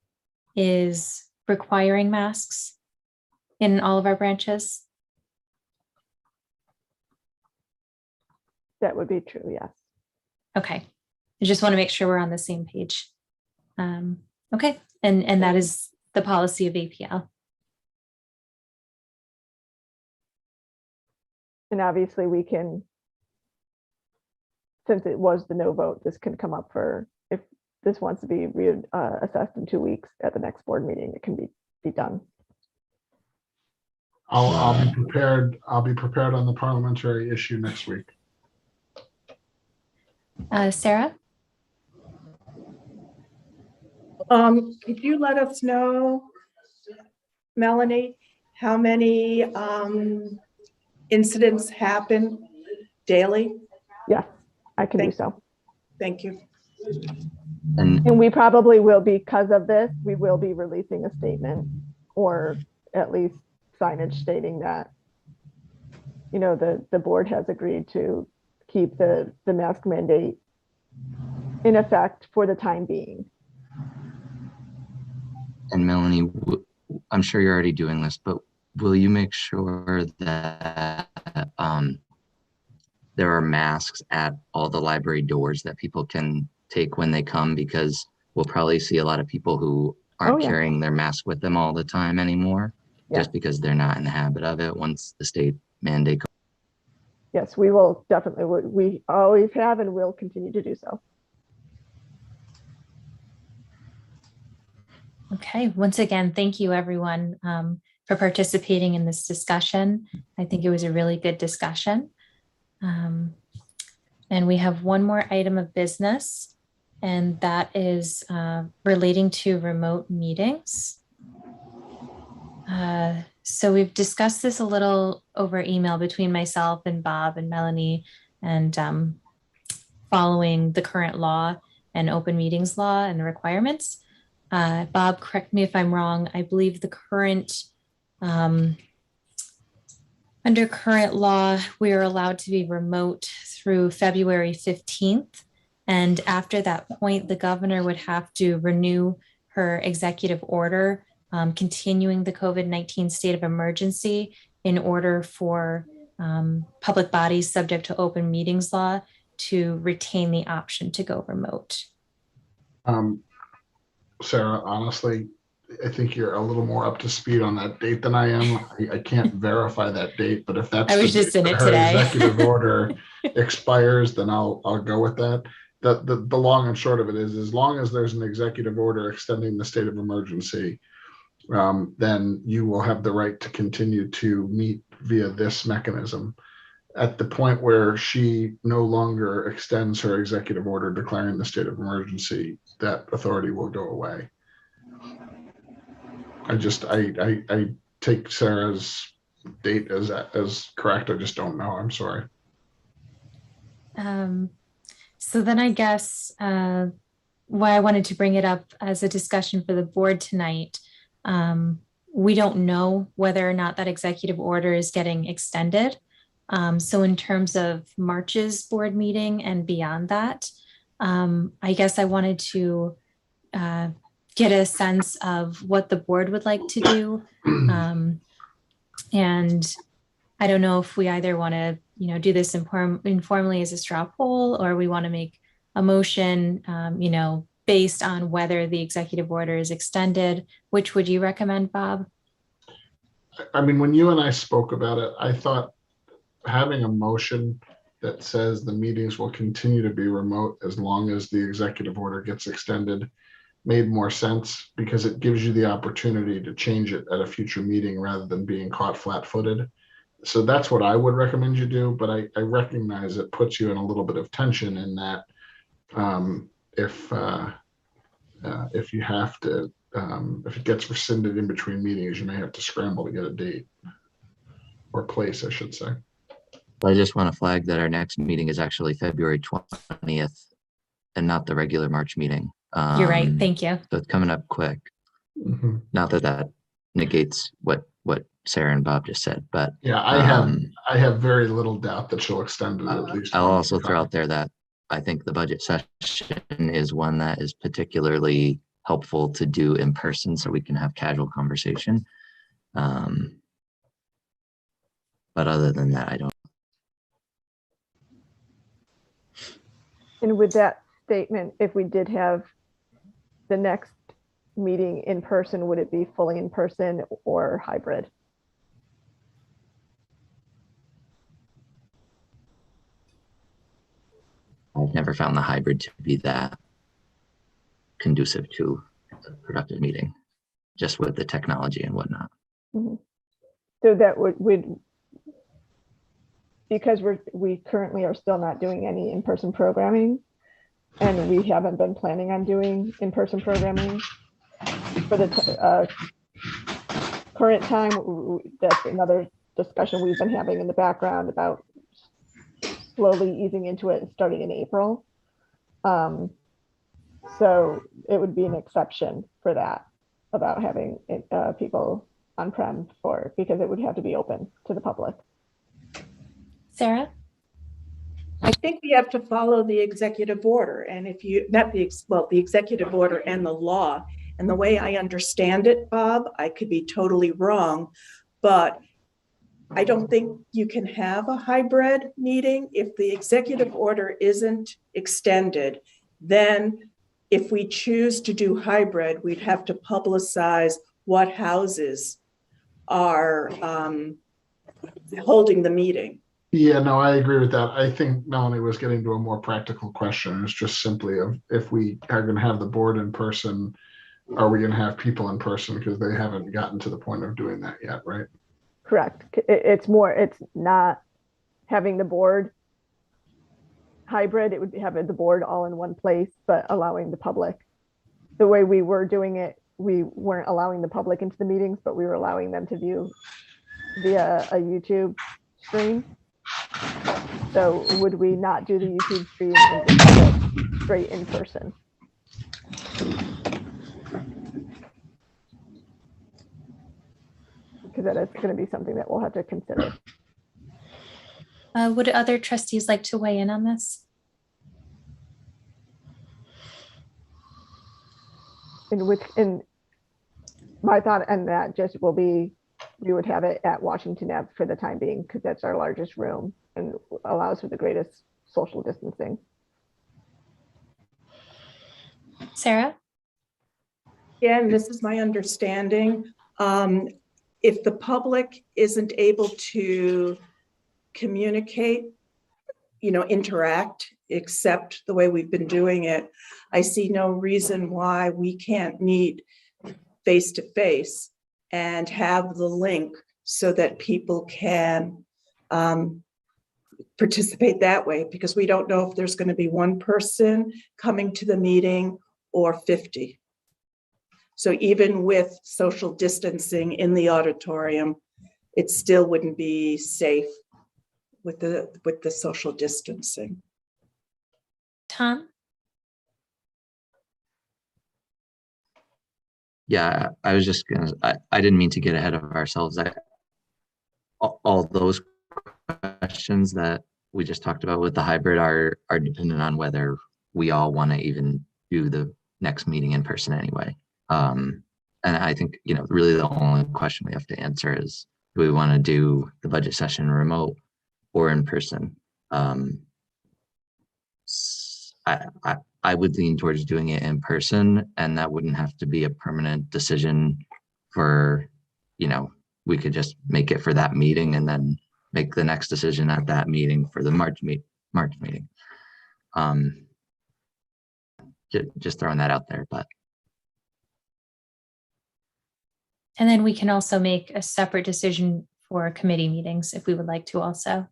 is requiring masks in all of our branches. That would be true, yes. Okay, I just want to make sure we're on the same page. Okay, and that is the policy of APL. And obviously we can since it was the no vote, this can come up for, if this wants to be assessed in 2 weeks at the next board meeting, it can be done. I'll be prepared. I'll be prepared on the parliamentary issue next week. Sarah? Could you let us know, Melanie, how many incidents happen daily? Yes, I can do so. Thank you. And we probably will, because of this, we will be releasing a statement, or at least signage stating that, you know, the board has agreed to keep the mask mandate in effect for the time being. And Melanie, I'm sure you're already doing this, but will you make sure that there are masks at all the library doors that people can take when they come? Because we'll probably see a lot of people who aren't carrying their mask with them all the time anymore, just because they're not in the habit of it once the state mandate. Yes, we will definitely, we always have and will continue to do so. Okay, once again, thank you everyone for participating in this discussion. I think it was a really good discussion. And we have one more item of business, and that is relating to remote meetings. So we've discussed this a little over email between myself and Bob and Melanie, and following the current law and open meetings law and the requirements. Bob, correct me if I'm wrong. I believe the current, under current law, we are allowed to be remote through February 15th. And after that point, the governor would have to renew her executive order, continuing the COVID-19 state of emergency in order for public bodies subject to open meetings law to retain the option to go remote. Sarah, honestly, I think you're a little more up to speed on that date than I am. I can't verify that date, but if that's I was just in it her today. executive order expires, then I'll go with that. The long and short of it is, as long as there's an executive order extending the state of emergency, then you will have the right to continue to meet via this mechanism. At the point where she no longer extends her executive order declaring the state of emergency, that authority will go away. I take Sarah's date as correct. I just don't know. I'm sorry. So then I guess why I wanted to bring it up as a discussion for the board tonight, we don't know whether or not that executive order is getting extended. So in terms of March's board meeting and beyond that, I guess I wanted to get a sense of what the board would like to do. And I don't know if we either want to, do this informally as a straw poll, or we want to make a motion, based on whether the executive order is extended. Which would you recommend, Bob? I mean, when you and I spoke about it, I thought having a motion that says the meetings will continue to be remote as long as the executive order gets extended made more sense, because it gives you the opportunity to change it at a future meeting rather than being caught flat-footed. So that's what I would recommend you do, but I recognize it puts you in a little bit of tension in that if you have to, if it gets rescinded in between meetings, you may have to scramble to get a date or place, I should say. I just want to flag that our next meeting is actually February 20th and not the regular March meeting. You're right. Thank you. So it's coming up quick. Mm-hmm. Not that that negates what Sarah and Bob just said, but yeah, I have very little doubt that she'll extend it at least. I'll also throw out there that I think the budget session is one that is particularly helpful to do in person, so we can have casual conversation. But other than that, I don't. And with that statement, if we did have the next meeting in person, would it be fully in person or hybrid? I've never found the hybrid to be that conducive to a productive meeting, just with the technology and whatnot. Mhm. So that would because we currently are still not doing any in-person programming, and we haven't been planning on doing in-person programming for the current time. That's another discussion we've been having in the background about slowly easing into it and starting in April. So it would be an exception for that, about having people on-prem because it would have to be open to the public. Sarah? I think we have to follow the executive order, and if you, not the, well, the executive order and the law. And the way I understand it, Bob, I could be totally wrong, but I don't think you can have a hybrid meeting if the executive order isn't extended. Then if we choose to do hybrid, we'd have to publicize what houses are holding the meeting. Yeah, no, I agree with that. I think Melanie was getting to a more practical question. It's just simply of if we are going to have the board in person, are we going to have people in person? Because they haven't gotten to the point of doing that yet, right? Correct. It's not having the board hybrid. It would be having the board all in one place, but allowing the public. The way we were doing it, we weren't allowing the public into the meetings, but we were allowing them to view via a YouTube stream. So would we not do the YouTube stream and just have it straight in person? Because that is going to be something that we'll have to consider. Would other trustees like to weigh in on this? In my thought on that just will be, we would have it at Washington Ave for the time being, because that's our largest room and allows for the greatest social distancing. Sarah? Again, this is my understanding. If the public isn't able to communicate, interact, except the way we've been doing it, I see no reason why we can't meet face to face and have the link so that people can participate that way, because we don't know if there's going to be one person coming to the meeting or 50. So even with social distancing in the auditorium, it still wouldn't be safe with the social distancing. Tom? Yeah, I was just gonna, I didn't mean to get ahead of ourselves. All those questions that we just talked about with the hybrid are dependent on whether we all want to even do the next meeting in person anyway. And I think, really the only question we have to answer is, do we want to do the budget session remote or in person? I would lean towards doing it in person, and that wouldn't have to be a permanent decision for, we could just make it for that meeting and then make the next decision at that meeting for the March meeting. Just throwing that out there, but. And then we can also make a separate decision for committee meetings if we would like to also.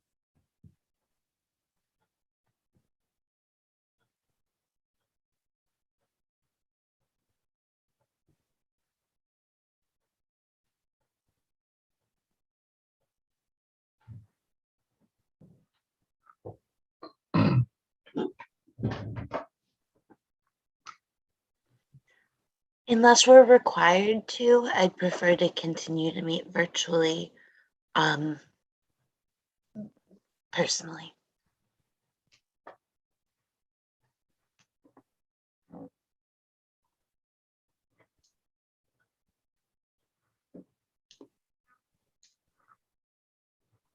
Unless we're required to, I'd prefer to continue to meet virtually, personally.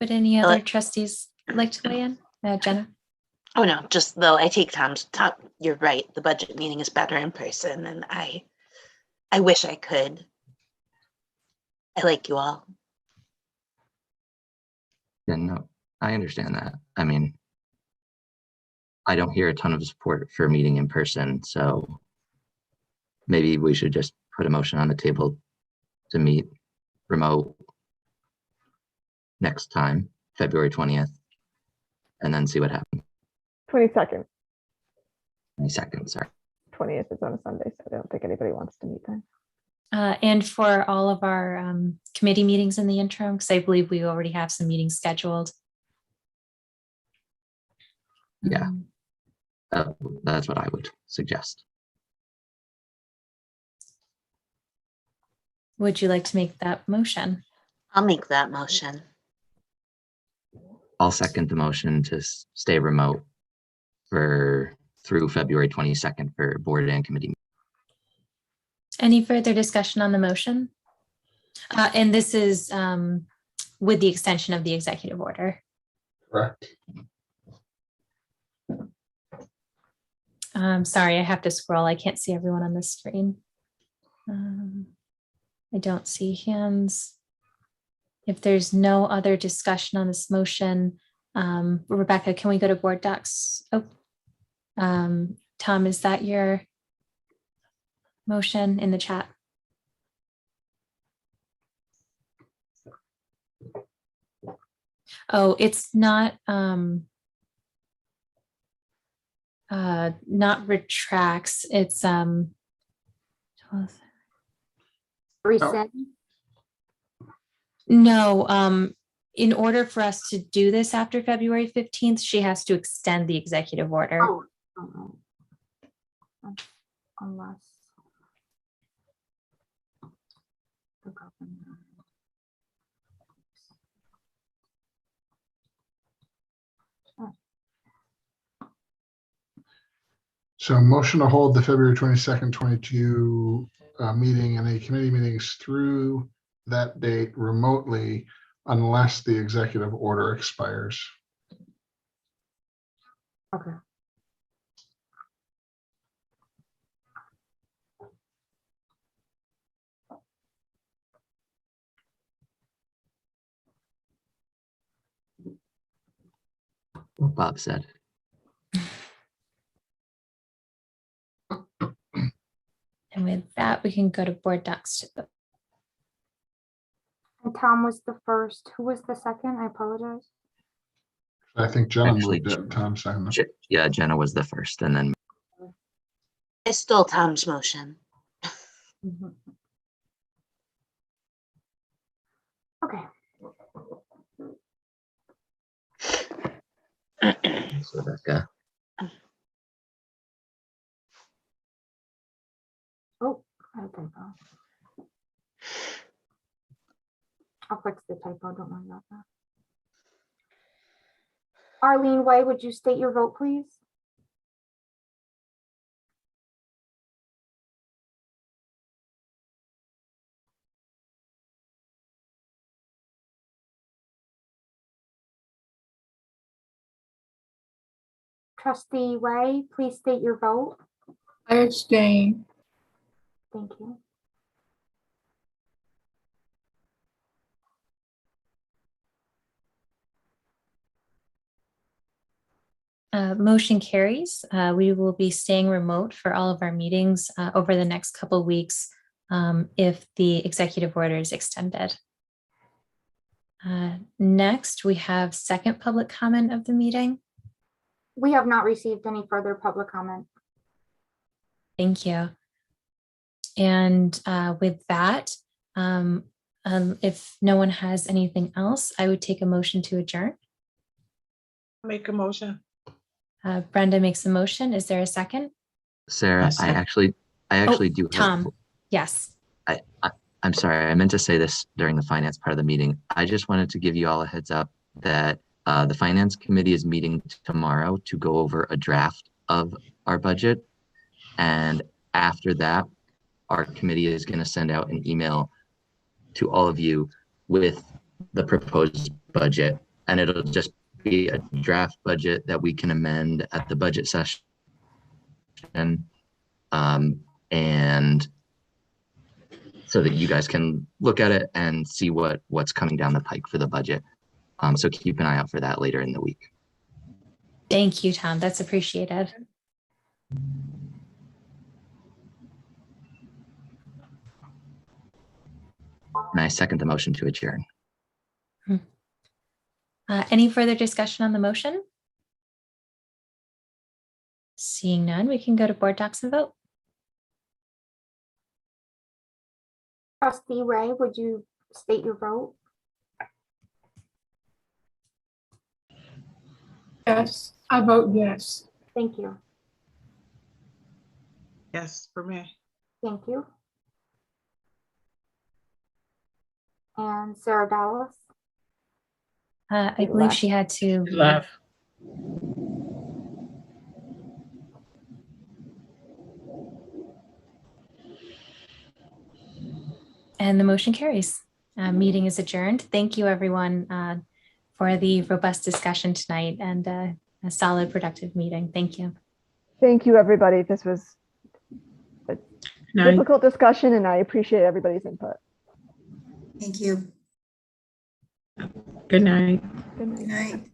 Would any other trustees like to weigh in? Jenna? Oh no, just though I take Tom's top, you're right. The budget meeting is better in person, and I wish I could. I like you all. Yeah, no, I understand that. I mean, I don't hear a ton of support for meeting in person, so maybe we should just put a motion on the table to meet remote next time, February 20th, and then see what happens. 22nd, 22nd, sorry. 20th is on a Sunday, so I don't think anybody wants to meet then. And for all of our committee meetings in the interim, because I believe we already have some meetings scheduled. Yeah. That's what I would suggest. Would you like to make that motion? I'll make that motion. I'll second the motion to stay remote through February 22nd for board and committee. Any further discussion on the motion? And this is with the extension of the executive order. Correct. Sorry, I have to scroll. I can't see everyone on the screen. I don't see hands. If there's no other discussion on this motion, Rebecca, can we go to board docs? Oh, Tom, is that your motion in the chat? Oh, it's not retracts. It's Rescind. no. In order for us to do this after February 15th, she has to extend the executive order. Oh, unless. The governor. So motion to hold the February 22nd, 22 meeting and any committee meetings through that date remotely unless the executive order expires. Okay. What Bob said. And with that, we can go to board docs. And Tom was the first. Who was the second? I apologize. I think Jenna Actually, moved it. Tom seconded. Yeah, Jenna was the first, and then It's still Tom's motion. Mhm. Okay. Rebecca. Oh, I had a typo. I'll fix the typo. Don't worry about that. Arlene Way, would you state your vote, please? Trustee Way, please state your vote. I abstain. Thank you. Motion carries. We will be staying remote for all of our meetings over the next couple of weeks if the executive order is extended. Next, we have second public comment of the meeting. We have not received any further public comment. Thank you. And with that, if no one has anything else, I would take a motion to adjourn. Make a motion. Brenda makes a motion. Is there a second? Sarah, I actually do have. Tom, yes. I'm sorry, I meant to say this during the finance part of the meeting. I just wanted to give you all a heads up that the finance committee is meeting tomorrow to go over a draft of our budget. And after that, our committee is going to send out an email to all of you with the proposed budget. And it'll just be a draft budget that we can amend at the budget session. And so that you guys can look at it and see what's coming down the pike for the budget. So keep an eye out for that later in the week. Thank you, Tom. That's appreciated. And I second the motion to adjourn. Any further discussion on the motion? Seeing none, we can go to board docs and vote. Trustee Ray, would you state your vote? Yes, I vote yes. Thank you. Yes, for me. Thank you. And Sarah Dallas? I believe she had to. Left. And the motion carries. Meeting is adjourned. Thank you, everyone, for the robust discussion tonight and a solid, productive meeting. Thank you. Thank you, everybody. This was a Night. difficult discussion, and I appreciate everybody's input. Thank you. Good night. Good night. Good night.